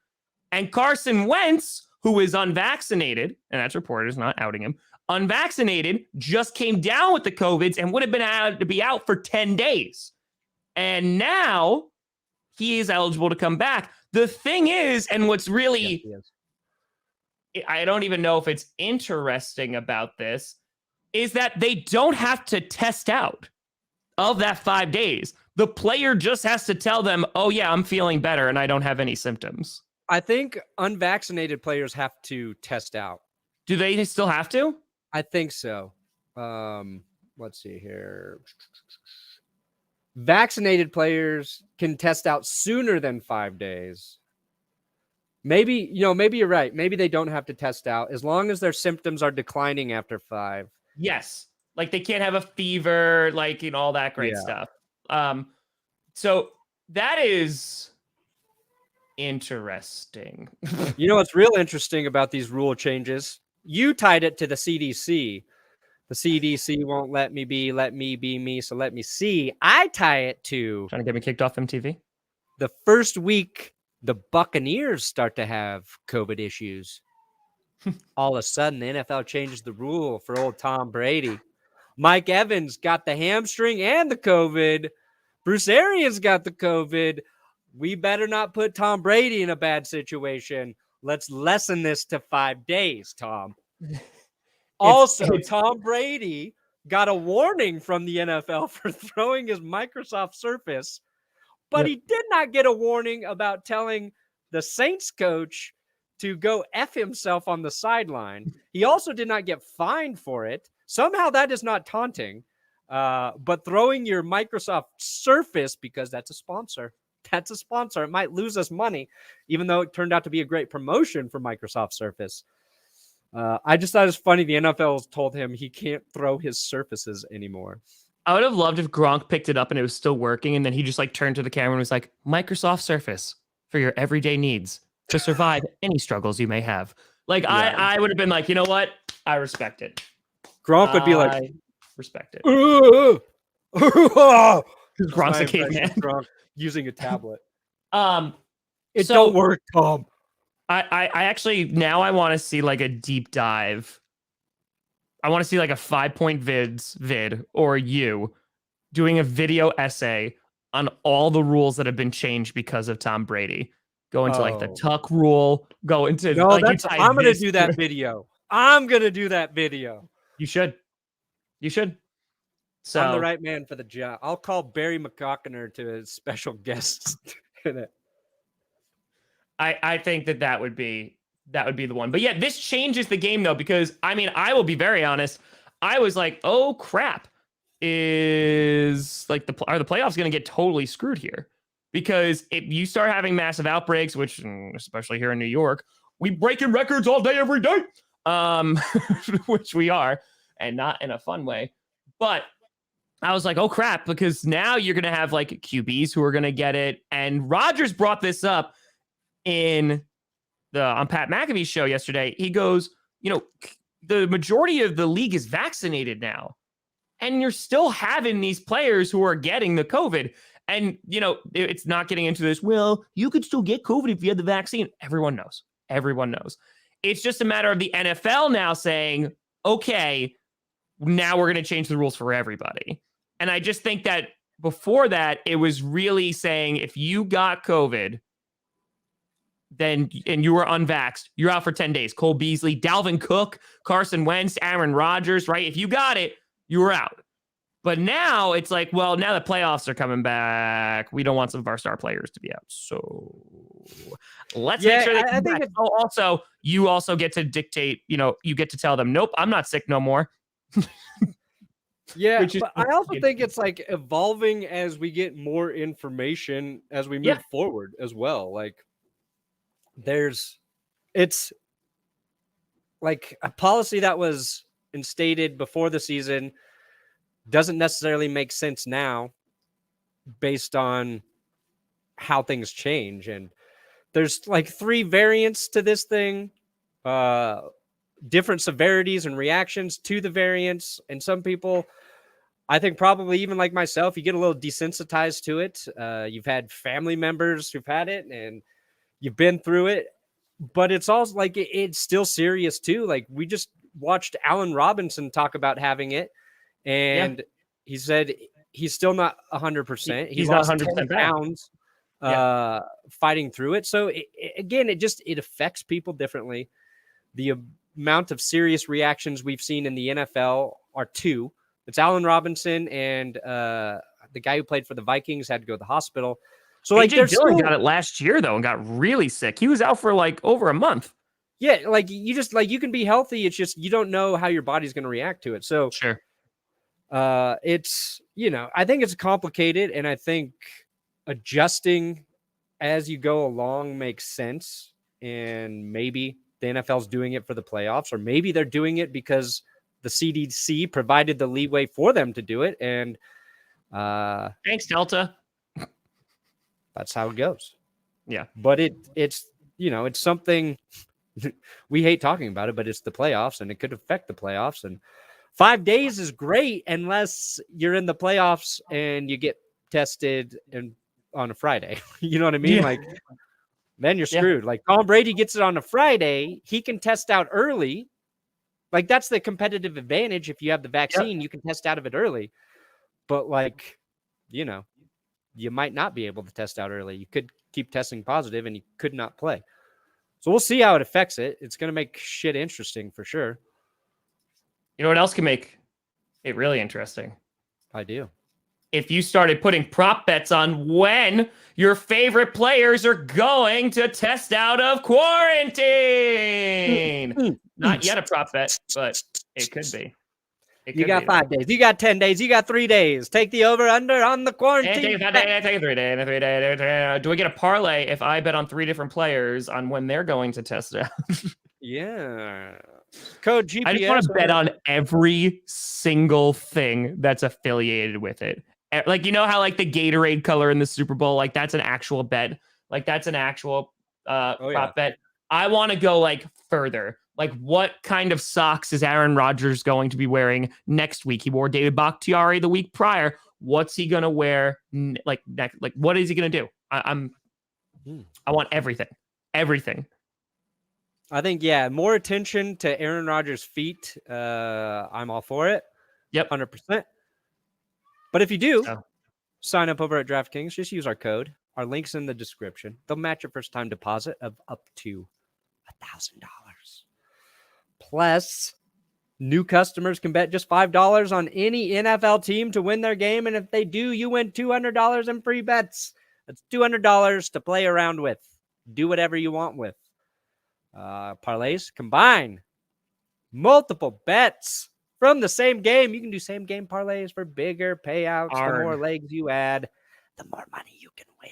And Carson Wentz, who is unvaccinated, and that's reported, is not outing him, unvaccinated, just came down with the COVIDs and would have been out to be out for 10 days. And now he is eligible to come back. The thing is, and what's really, I don't even know if it's interesting about this, is that they don't have to test out of that 5 days. The player just has to tell them, oh yeah, I'm feeling better and I don't have any symptoms. I think unvaccinated players have to test out. Do they still have to? I think so. Let's see here. Vaccinated players can test out sooner than 5 days. Maybe you're right. Maybe they don't have to test out as long as their symptoms are declining after 5. Yes. Like they can't have a fever, like, all that great stuff. So that is interesting. What's real interesting about these rule changes? You tied it to the CDC. The CDC won't let me be me, so let me see. I tie it to Trying to get me kicked off MTV. The first week the Buccaneers start to have COVID issues. All of a sudden, the NFL changes the rule for old Tom Brady. Mike Evans got the hamstring and the COVID. Bruce Arians got the COVID. We better not put Tom Brady in a bad situation. Let's lessen this to 5 days, Tom. Tom Brady got a warning from the NFL for throwing his Microsoft Surface, but he did not get a warning about telling the Saints coach to go F himself on the sideline. He also did not get fined for it. Somehow that is not taunting, but throwing your Microsoft Surface, because that's a sponsor. That's a sponsor. It might lose us money, even though it turned out to be a great promotion for Microsoft Surface. I just thought it was funny. The NFL told him he can't throw his surfaces anymore. I would have loved if Gronk picked it up and it was still working, and then he just turned to the camera and was like, Microsoft Surface for your everyday needs to survive any struggles you may have. I would have been like, you know what? I respect it. Gronk would be like, I respect it. Gronk's Gronk's a caveman. Gronk using a tablet. It So don't work, Tom. I actually now I want to see like a deep dive. I want to see like a 5-point vid or you doing a video essay on all the rules that have been changed because of Tom Brady. Go into like the tuck rule. Go into no. like, I'm gonna do that video. I'm gonna do that video. You should. So I'm the right man for the job. I'll call Barry McCockiner to a special guest in it. I think that would be the one. But yeah, this changes the game though, because I mean, I will be very honest. I was like, oh crap, is like are the playoffs going to get totally screwed here? Because if you start having massive outbreaks, which especially here in New York, we breaking records all day, every day, which we are, and not in a fun way. But I was like, oh crap, because now you're going to have like QBs who are going to get it. And Rodgers brought this up on Pat McAfee's show yesterday. He goes, the majority of the league is vaccinated now, and you're still having these players who are getting the COVID. And, it's not getting into this, well, you could still get COVID if you had the vaccine. Everyone knows. It's just a matter of the NFL now saying, okay, now we're going to change the rules for everybody. And I just think that before that, it was really saying if you got COVID, and you were unvaxxed, you're out for 10 days. Cole Beasley, Dalvin Cook, Carson Wentz, Aaron Rodgers, right? If you got it, you were out. But now it's like, well, now the playoffs are coming back. We don't want some of our star players to be out. So let's make sure that you also get to dictate, you get to tell them, nope, I'm not sick no more. Yeah, but I also think it's like evolving as we get more information as we move forward as well. Like it's like a policy that was instated before the season doesn't necessarily make sense now based on how things change. And there's like 3 variants to this thing, different severities and reactions to the variants. And some people, I think probably even like myself, you get a little desensitized to it. You've had family members who've had it and you've been through it, but it's also like, it's still serious too. Like we just watched Allen Robinson talk about having it. And he said he's still not 100%. He's lost not 100% 10 pounds fighting through it. So it affects people differently. The amount of serious reactions we've seen in the NFL are 2. It's Allen Robinson and the guy who played for the Vikings had to go to the hospital. So like AJ Dillon got it last year though and got really sick. He was out for like over a month. Yeah, like you can be healthy. It's just you don't know how your body's going to react to it. So sure. It's, I think it's complicated, and I think adjusting as you go along makes sense. And maybe the NFL's doing it for the playoffs, or maybe they're doing it because the CDC provided the leeway for them to do it. And thanks, Delta. That's how it goes. Yeah. But it's something we hate talking about it, but it's the playoffs and it could affect the playoffs. And 5 days is great unless you're in the playoffs and you get tested on a Friday. You know what I mean? Yeah. Like, then you're screwed. Like Tom Brady gets it on a Friday. He can test out early. Like that's the competitive advantage. If you have the vaccine, you can test out of it early. But like, you might not be able to test out early. You could keep testing positive and you could not play. So we'll see how it affects it. It's going to make shit interesting for sure. You know what else can make it really interesting? I do. If you started putting prop bets on when your favorite players are going to test out of quarantine. Not yet a prop bet, but it could be. You got 5 days. You got 10 days. You got 3 days. Take the over under on the quarantine. Take 3 days. 3 days. Do we get a parlay if I bet on 3 different players on when they're going to test it out? Yeah. Code GPS. I just want to bet on every single thing that's affiliated with it. Like, how like the Gatorade color in the Super Bowl, like that's an actual bet. Like that's an actual prop bet. I want to go like further. Like, what kind of socks is Aaron Rodgers going to be wearing next week? He wore David Bakhtiari the week prior. What's he gonna wear next? Like, what is he gonna do? I want everything. I think, more attention to Aaron Rodgers' feet. I'm all for it. Yep. 100%. But if you do sign up over at DraftKings, just use our code. Our link's in the description. They'll match your first time deposit of up to $1,000. Plus, new customers can bet just $5 on any NFL team to win their game. And if they do, you win $200 in free bets. That's $200 to play around with. Do whatever you want with. Parlays, combine multiple bets from the same game. You can do same game parlays for bigger payouts. The more legs you add, the more money you can win.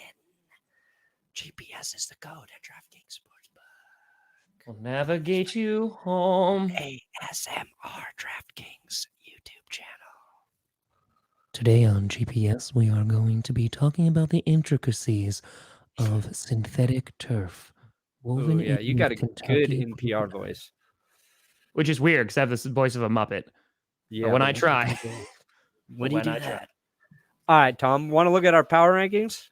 GPS is the code at DraftKings Sportsbook. We'll navigate you home. ASMR DraftKings YouTube channel. Today on GPS, we are going to be talking about the intricacies of synthetic turf. Oh, yeah, you got a good NPR voice. Which is weird because I have this voice of a Muppet. Yeah, but when I try. When you do that. All right, Tom, want to look at our power rankings?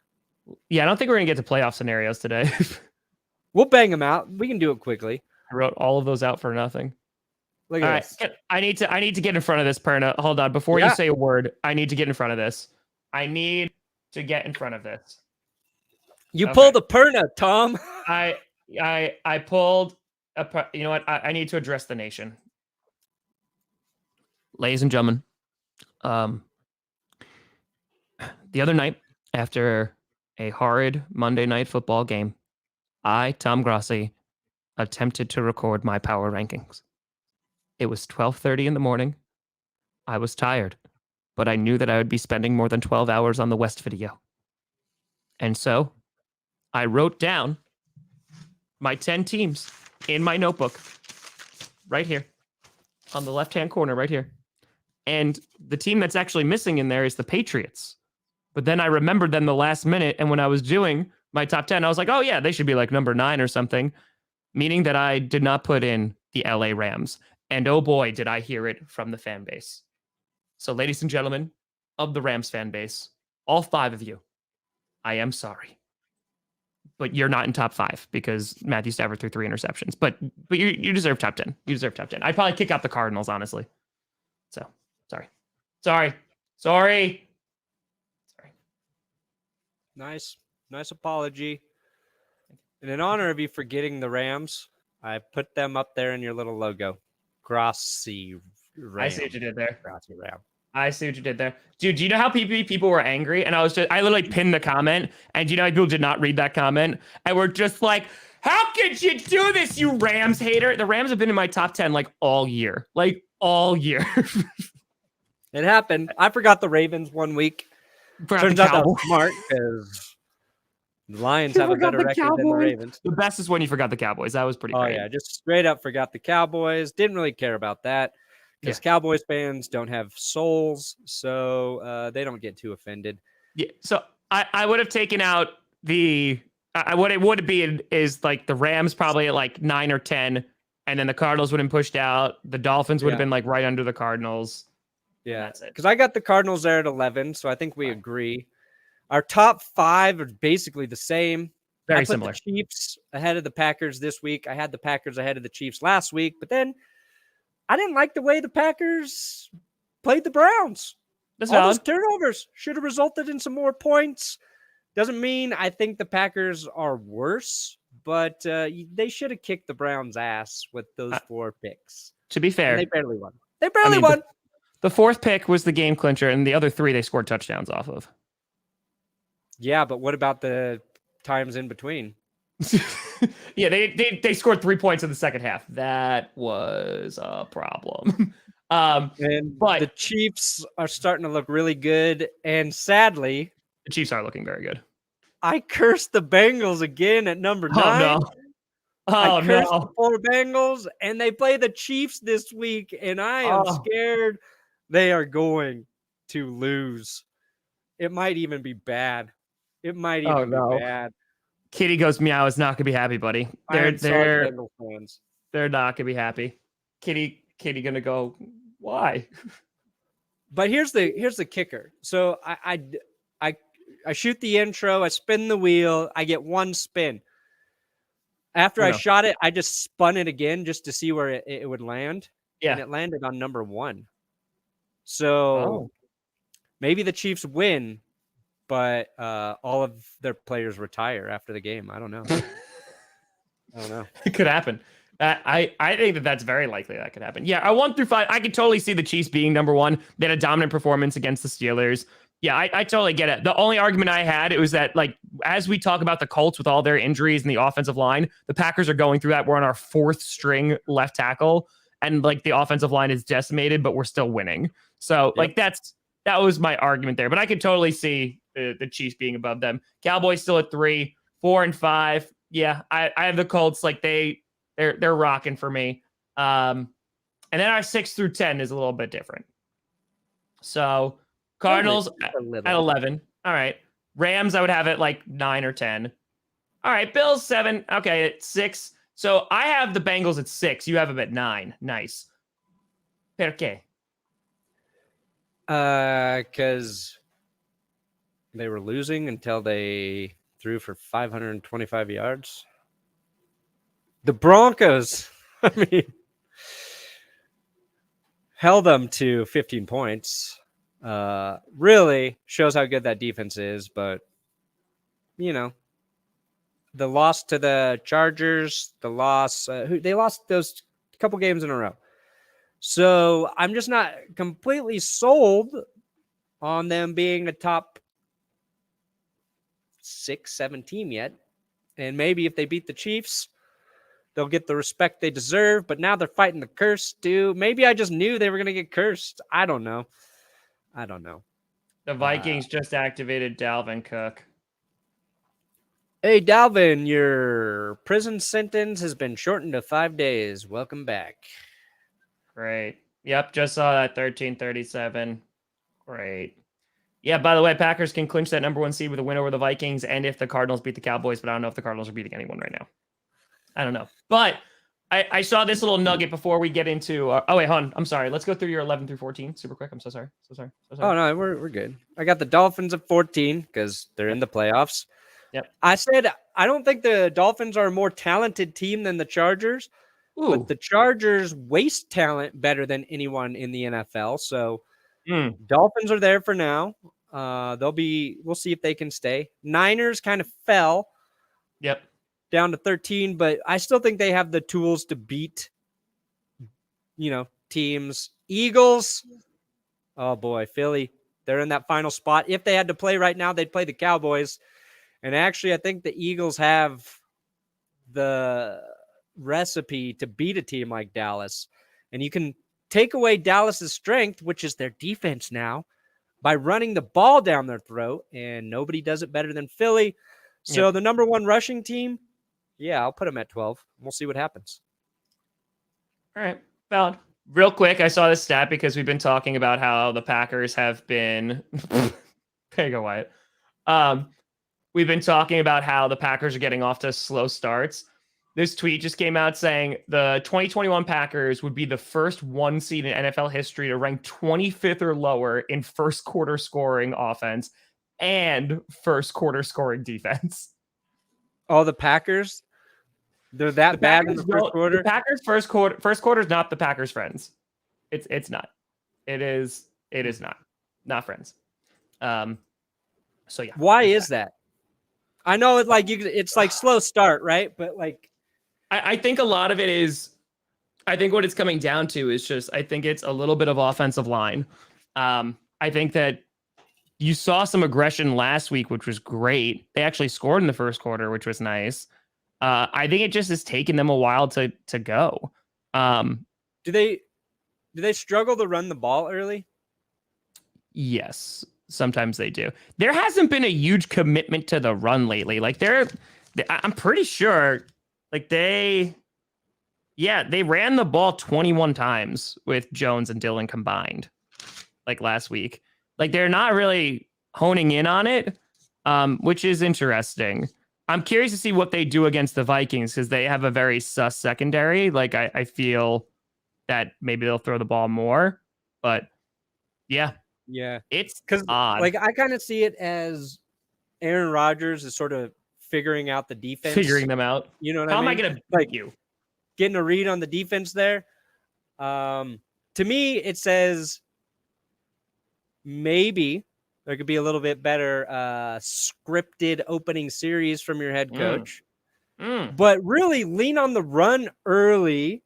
Yeah, I don't think we're going to get to playoff scenarios today. We'll bang them out. We can do it quickly. I wrote all of those out for nothing. Look at this. Right. I need to get in front of this, Perna. Hold on. Before you say a word, I need to get in front of this. You pulled the Perna, Tom. I pulled you know what? I need to address the nation. Ladies and gentlemen, the other night, after a horrid Monday night football game, I, Tom Grossi, attempted to record my power rankings. It was 12:30 in the morning. I was tired, but I knew that I would be spending more than 12 hours on the West video. And so I wrote down my 10 teams in my notebook right here on the left-hand corner right here. And the team that's actually missing in there is the Patriots. But then I remembered them the last minute. And when I was doing my top 10, I was like, oh, yeah, they should be like number 9 or something, meaning that I did not put in the LA Rams. And oh boy, did I hear it from the fan base. So, ladies and gentlemen of the Rams fan base, all 5 of you, I am sorry. But you're not in top 5 because Matthew Stafford threw 3 interceptions. But you deserve top 10. You deserve top 10. I'd probably kick out the Cardinals, honestly. So, sorry. Nice apology. And in honor of you forgetting the Rams, I put them up there in your little logo. Grossi Ram. I see what you did there. Grossi Ram. I see what you did there. Dude, do you know how people were angry? And I literally pinned the comment. And do you know how people did not read that comment? And we're just like, how could you do this, you Rams hater? The Rams have been in my top 10 like all year. It happened. I forgot the Ravens one week. Turns out that was smart because the Lions have a better record than the Ravens. The best is when you forgot the Cowboys. That was pretty great. Oh, yeah. Just straight up forgot the Cowboys. Didn't really care about that because Cowboys fans don't have souls, so they don't get too offended. Yeah. So I would have taken out what it would be is like the Rams probably at like 9 or 10, and then the Cardinals would have been pushed out. The Dolphins would have been like right under the Cardinals. Yeah, because I got the Cardinals there at 11, so I think we agree. Our top 5 are basically the same. Very similar. The Chiefs ahead of the Packers this week. I had the Packers ahead of the Chiefs last week, but then I didn't like the way the Packers played the Browns. That's All valid. those turnovers should have resulted in some more points. Doesn't mean I think the Packers are worse, but they should have kicked the Browns' ass with those 4 picks. To be fair, and they barely won. Won. The 4th pick was the game clincher, and the other 3 they scored touchdowns off of. Yeah, but what about the times in between? Yeah, they scored 3 points in the second half. That was a problem. But the Chiefs are starting to look really good, and sadly, the Chiefs are looking very good. I cursed the Bengals again at number 9. Oh, no. I cursed the poor Bengals, and they play the Chiefs this week, and I am scared they are going to lose. It might even be bad. It might even be bad. Kitty goes meow is not going to be happy, buddy. Bengals fans. They're not gonna be happy. Kitty gonna go, why? But here's the kicker. So I shoot the intro, I spin the wheel, I get one spin. After I shot it, I just spun it again just to see where it would land. Yeah. And it landed on number 1. So maybe the Chiefs win, but all of their players retire after the game. I don't know. It could happen. I think that's very likely that could happen. Yeah, 1 through 5, I could totally see the Chiefs being number 1. They had a dominant performance against the Steelers. Yeah, I totally get it. The only argument I had, it was that, like, as we talk about the Colts with all their injuries in the offensive line, the Packers are going through that. We're on our 4th string left tackle, and, like, the offensive line is decimated, but we're still winning. So, like, that was my argument there. But I could totally see the Chiefs being above them. Cowboys still at 3, 4, and 5. Yeah, I have the Colts. Like, they're rocking for me. And then our 6 through 10 is a little bit different. So Cardinals at 11. All right. Rams, I would have it like 9 or 10. All right. Bills 7. Okay, at 6. So I have the Bengals at 6. You have them at 9. Nice. ¿Por qué? Because they were losing until they threw for 525 yards. The Broncos, I mean, held them to 15 points. Really shows how good that defense is. But, you know, the loss to the Chargers, they lost those couple games in a row. So I'm just not completely sold on them being a top 6, 7 team yet. And maybe if they beat the Chiefs, they'll get the respect they deserve. But now they're fighting the curse, too. Maybe I just knew they were going to get cursed. I don't know. The Vikings just activated Dalvin Cook. Hey, Dalvin, your prison sentence has been shortened to 5 days. Welcome back. Great. Yep, just saw that 13-37. Great. Yeah, by the way, Packers can clinch that number 1 seed with a win over the Vikings and if the Cardinals beat the Cowboys, but I don't know if the Cardinals are beating anyone right now. I don't know. But I saw this little nugget before we get into oh wait, hon, I'm sorry. Let's go through your 11 through 14 super quick. I'm so sorry. Oh no, we're good. I got the Dolphins at 14 because they're in the playoffs. Yep. I said I don't think the Dolphins are a more talented team than the Chargers. Ooh. But the Chargers waste talent better than anyone in the NFL. So Dolphins are there for now. We'll see if they can stay. Niners kind of fell. Yep. Down to 13, but I still think they have the tools to beat, teams. Eagles. Oh boy, Philly. They're in that final spot. If they had to play right now, they'd play the Cowboys. And actually, I think the Eagles have the recipe to beat a team like Dallas. And you can take away Dallas's strength, which is their defense now, by running the ball down their throat. And nobody does it better than Philly. So the number 1 rushing team, yeah, I'll put them at 12. We'll see what happens. All right. Valid. Real quick, I saw this stat because we've been talking about how the Packers have been there you go, Wyatt. We've been talking about how the Packers are getting off to slow starts. This tweet just came out saying the 2021 Packers would be the first 1 seed in NFL history to rank 25th or lower in first quarter scoring offense and first quarter scoring defense. Oh, the Packers? They're that bad in the first quarter? The Packers first quarter is not the Packers friends. It's not. It is not friends. So yeah. Why is that? I know it's like slow start, right? But like I think a lot of it is I think what it's coming down to is just I think it's a little bit of offensive line. I think that you saw some aggression last week, which was great. They actually scored in the first quarter, which was nice. I think it just has taken them a while to go. Do they struggle to run the ball early? Yes, sometimes they do. There hasn't been a huge commitment to the run lately. Like I'm pretty sure like they ran the ball 21 times with Jones and Dillon combined like last week. Like they're not really honing in on it, which is interesting. I'm curious to see what they do against the Vikings because they have a very sus secondary. Like I feel that maybe they'll throw the ball more, but yeah, it's because odd. like I kind of see it as Aaron Rodgers is sort of figuring out the defense, Figuring them out. You know what How I mean? am I gonna like beat you? Getting a read on the defense there. To me, it says maybe there could be a little bit better scripted opening series from your head coach. But really lean on the run early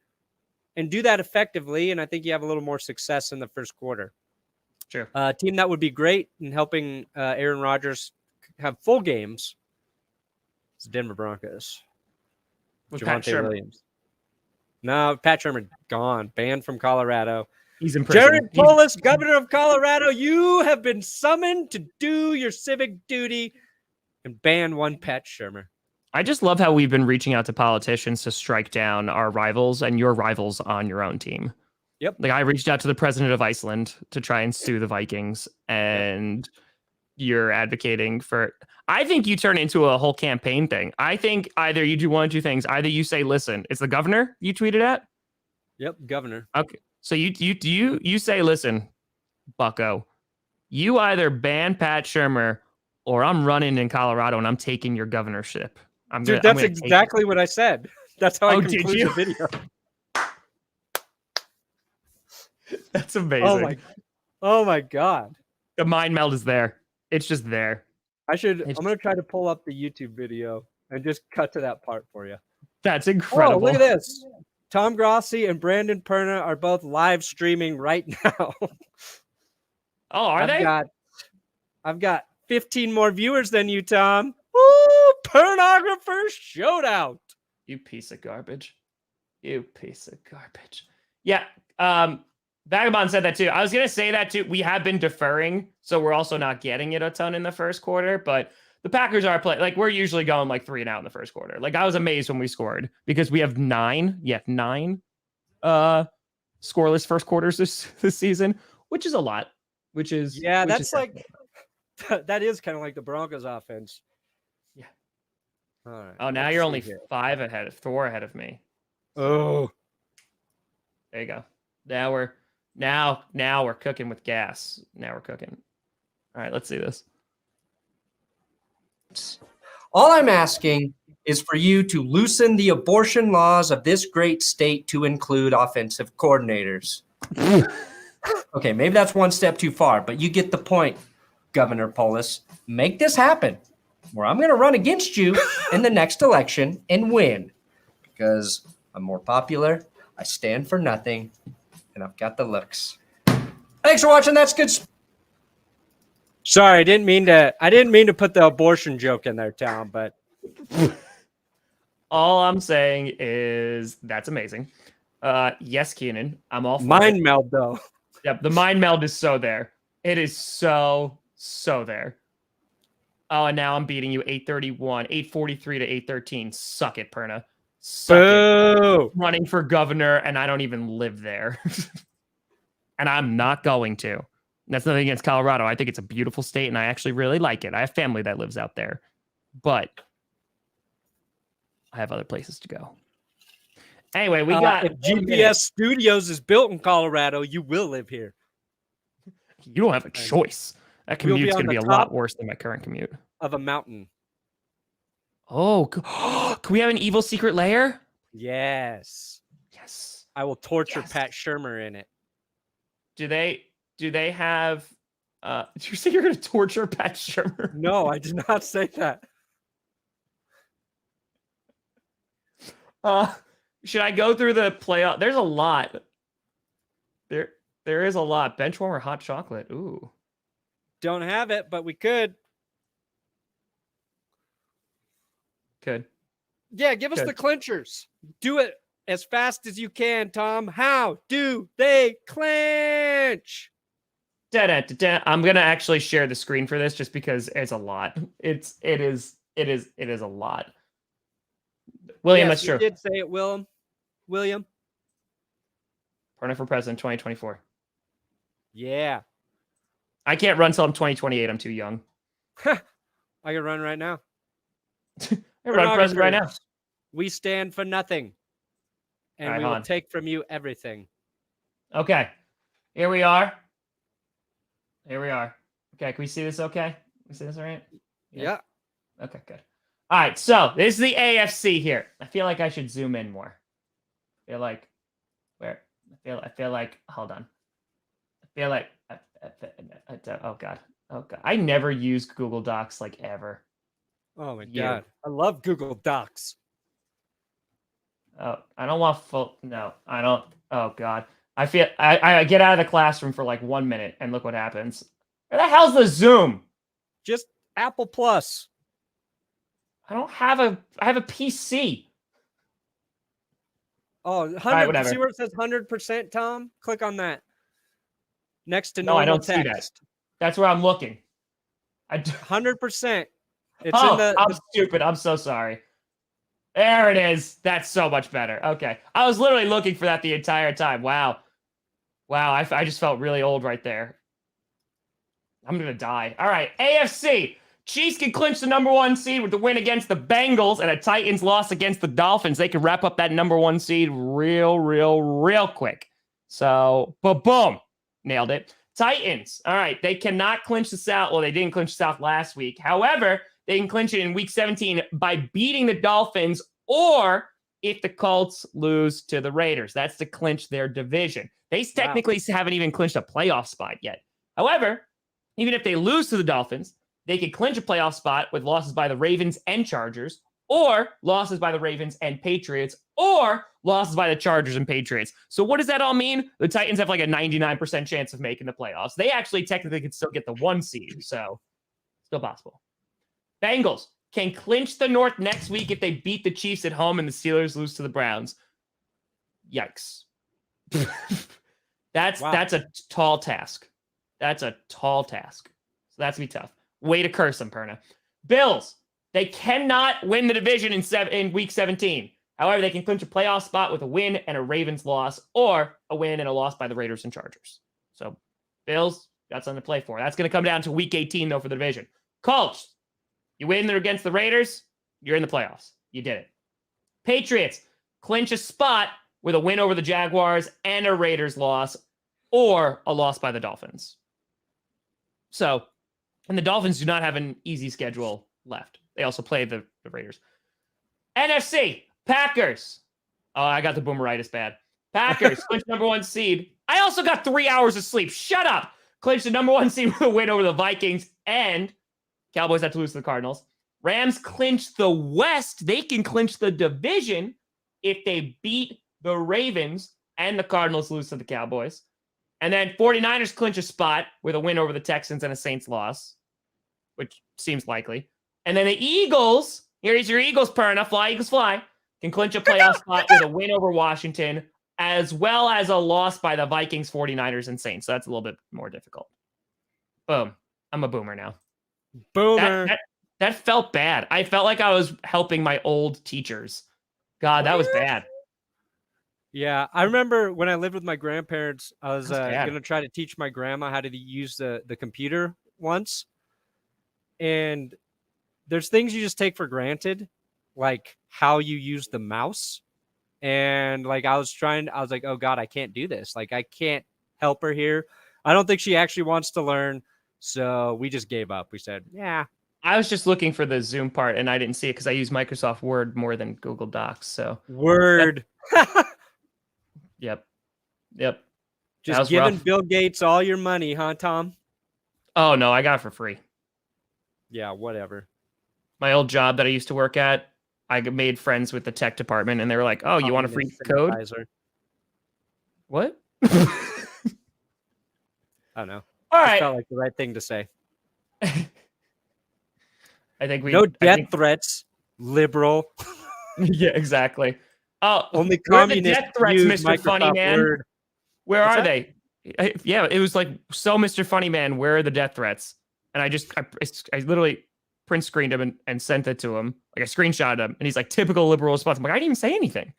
and do that effectively. And I think you have a little more success in the first quarter. Sure. Team that would be great in helping Aaron Rodgers have full games. It's the Denver Broncos. With Pat Javonte Sherman. Williams. No, Pat Sherman gone, banned from Colorado. He's in prison. Jared Polis, governor of Colorado, you have been summoned to do your civic duty and ban one Pat Shermer. I just love how we've been reaching out to politicians to strike down our rivals and your rivals on your own team. Yep. Like I reached out to the president of Iceland to try and sue the Vikings, and you're advocating for. I think you turn into a whole campaign thing. I think either you do one of two things. Either you say, "Listen, it's the governor you tweeted at." Yep, governor. Okay, so you say, "Listen, Bucko, you either ban Pat Shermer or I'm running in Colorado and I'm taking your governorship." That's exactly what I said. That's how I did conclude you? the video. That's amazing. Oh my God. The mind meld is there. It's just there. I'm going to try to pull up the YouTube video and just cut to that part for you. That's incredible. Oh, look at this. Tom Grossi and Brandon Perna are both live streaming right now. Oh, are they? I've got 15 more viewers than you, Tom. Woo! Pornographer showdown. You piece of garbage. You piece of garbage. Yeah. Vagabond said that too. I was going to say that too. We have been deferring, so we're also not getting it a ton in the first quarter, but the Packers are playing. Like, we're usually going like 3 and out in the first quarter. Like, I was amazed when we scored because we have 9 scoreless first quarters this season, which is a lot. That's like that is kind of like the Broncos offense. Yeah. All right. Oh, now you're only 4 ahead of me. Oh. There you go. Now we're cooking with gas. Now we're cooking. All right, let's see this. All I'm asking is for you to loosen the abortion laws of this great state to include offensive coordinators. Okay, maybe that's one step too far, but you get the point, Governor Polis. Make this happen, or I'm going to run against you in the next election and win, because I'm more popular, I stand for nothing, and I've got the looks. Thanks for watching. That's good. Sorry, I didn't mean to put the abortion joke in there, Tom, but all I'm saying is that's amazing. Yes, Keenan, I'm all for mind meld though. Yep, the mind meld is so there. It is so there. Oh, and now I'm beating you 831, 843 to 813. Suck it, Perna. Suck it. Running for governor, and I don't even live there. And I'm not going to. And that's nothing against Colorado. I think it's a beautiful state, and I actually really like it. I have family that lives out there. But I have other places to go. Anyway, we got... If GPS Studios is built in Colorado, you will live here. You don't have a choice. That commute's going to be a lot worse than my current commute. Of a mountain. Oh, can we have an evil secret lair? Yes. Yes. I will torture Pat Shermer in it. Do they have did you say you're going to torture Pat Shermer? No, I did not say that. Should I go through the playoff? There's a lot. There is a lot. Benchwarmer hot chocolate. Ooh. Don't have it, but we could. Could. Yeah, give us the clinchers. Do it as fast as you can, Tom. How do they clinch? I'm gonna actually share the screen for this just because it's a lot. It is a lot. William, that's true. You did say it, William. Perna for president 2024. Yeah. I can't run till I'm 2028. I'm too young. I can run right now. Hey, run president right now. Pornographers, we stand for nothing. And All right, we hold will on. take from you everything. Okay. Here we are. Here we are. Okay, can we see this okay? Can we see this all right? Yeah. Okay, good. All right, so this is the AFC here. I feel like I should zoom in more. I feel like hold on. I feel like oh god. Oh god. I never use Google Docs like ever. Oh my Yeah. God. I love Google Docs. Oh, I don't want full. No, I don't. Oh God, I feel I get out of the classroom for like 1 minute and look what happens. Where the hell's the Zoom? Just Apple Plus. I don't have a. I have a PC. Oh, 100. whatever. See where it says 100%, Tom? Click on that. Next to No, I normal don't see that. text. That's where I'm looking. 100%. It's oh, in the. I'm stupid. I'm so sorry. There it is. That's so much better. Okay, I was literally looking for that the entire time. Wow, wow. I just felt really old right there. I'm gonna die. All right, AFC. Chiefs can clinch the #1 seed with the win against the Bengals and a Titans loss against the Dolphins. They can wrap up that #1 seed real quick. So, boom, nailed it. Titans. All right, they cannot clinch the South. Well, they didn't clinch the South last week. However, they can clinch it in Week 17 by beating the Dolphins, or if the Colts lose to the Raiders. That's to clinch their division. They technically haven't even clinched a playoff spot yet. However, even if they lose to the Dolphins, they could clinch a playoff spot with losses by the Ravens and Chargers, or losses by the Ravens and Patriots, or losses by the Chargers and Patriots. So what does that all mean? The Titans have like a 99% chance of making the playoffs. They actually technically could still get the 1 seed, so still possible. Bengals can clinch the North next week if they beat the Chiefs at home and the Steelers lose to the Browns. Yikes. That's a tall task. That's a tall task. So that's going to be tough. Way to curse them, Perna. Bills, they cannot win the division in Week 17. However, they can clinch a playoff spot with a win and a Ravens loss, or a win and a loss by the Raiders and Chargers. So, Bills, got something to play for. That's going to come down to Week 18, though, for the division. Colts, you win against the Raiders, you're in the playoffs. You did it. Patriots, clinch a spot with a win over the Jaguars and a Raiders loss, or a loss by the Dolphins. So, and the Dolphins do not have an easy schedule left. They also play the Raiders. NFC, Packers. Oh, I got the boomeritis bad. Packers, clinch #1 seed. I also got 3 hours of sleep. Shut up. Clinch the #1 seed with a win over the Vikings, and Cowboys have to lose to the Cardinals. Rams clinch the West. They can clinch the division if they beat the Ravens and the Cardinals lose to the Cowboys. And then 49ers clinch a spot with a win over the Texans and a Saints loss, which seems likely. And then the Eagles, here's your Eagles, Perna, fly, Eagles, fly, can clinch a playoff spot with a win over Washington, as well as a loss by the Vikings, 49ers, and Saints. So that's a little bit more difficult. Boom. I'm a boomer now. Boomer. That felt bad. I felt like I was helping my old teachers. God, that was bad. Yeah, I remember when I lived with my grandparents, I was going to try to teach my grandma how to use the computer once. And there's things you just take for granted, like how you use the mouse. And like I was like, oh God, I can't do this. Like I can't help her here. I don't think she actually wants to learn. So we just gave up. We said, yeah. I was just looking for the Zoom part and I didn't see it because I use Microsoft Word more than Google Docs. So Word. Yep. Just giving Bill Gates all your money, huh, Tom? Oh, no, I got it for free. Yeah, whatever. My old job that I used to work at, I made friends with the tech department, and they were like, oh, you want a free code? What? I don't know. All right. Felt like the right thing to say. I think no death threats, liberal. Yeah, exactly. Oh, only communists death threats, Mr. Microsoft Funny Man. Word. Where are they? Yeah, it was like, so Mr. Funny Man, where are the death threats? And I literally print screened him and sent it to him. Like I screenshot him, and he's like, typical liberal response. I'm like, I didn't even say anything.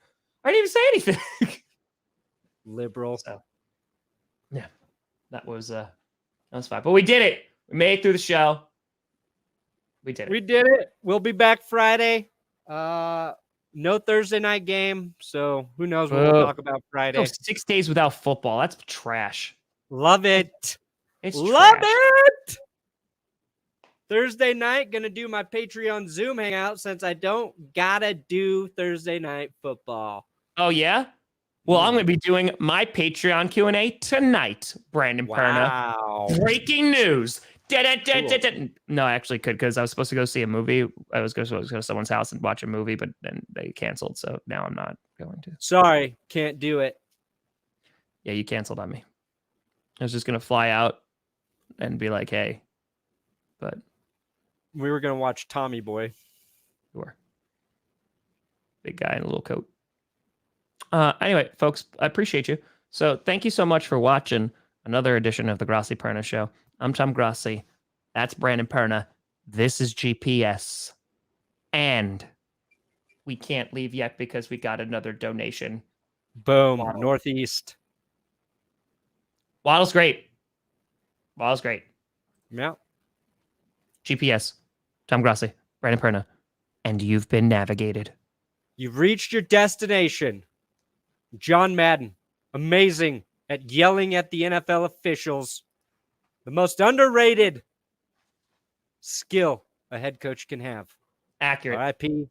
Liberal. So, yeah, that was fine. But we did it. We made it through the show. We did it. We did it. We'll be back Friday. No Thursday night game, so who knows what we'll talk about Friday. Go 6 days without football. That's trash. Love it. It's Love trash. it. Thursday night, gonna do my Patreon Zoom hangout since I don't gotta do Thursday night football. Oh yeah. Well, I'm going to be doing my Patreon Q&A tonight, Brandon Perna. Wow. Breaking news. No, I actually could because I was supposed to go see a movie. I was supposed to go to someone's house and watch a movie, but then they canceled. So now I'm not going to. Sorry, can't do it. Yeah, you canceled on me. I was just going to fly out and be like, hey. But we were going to watch Tommy Boy. You were. Big guy in a little coat. Anyway, folks, I appreciate you. So thank you so much for watching another edition of the Grossi Perna Show. I'm Tom Grossi. That's Brandon Perna. This is GPS. And we can't leave yet because we got another donation. Boom. Waddle. Northeast. Waddle's great. Waddle's great. Yeah. GPS. Tom Grossi. Brandon Perna. And you've been navigated. You've reached your destination. John Madden. Amazing at yelling at the NFL officials. The most underrated skill a head coach can have. Accurate. RIP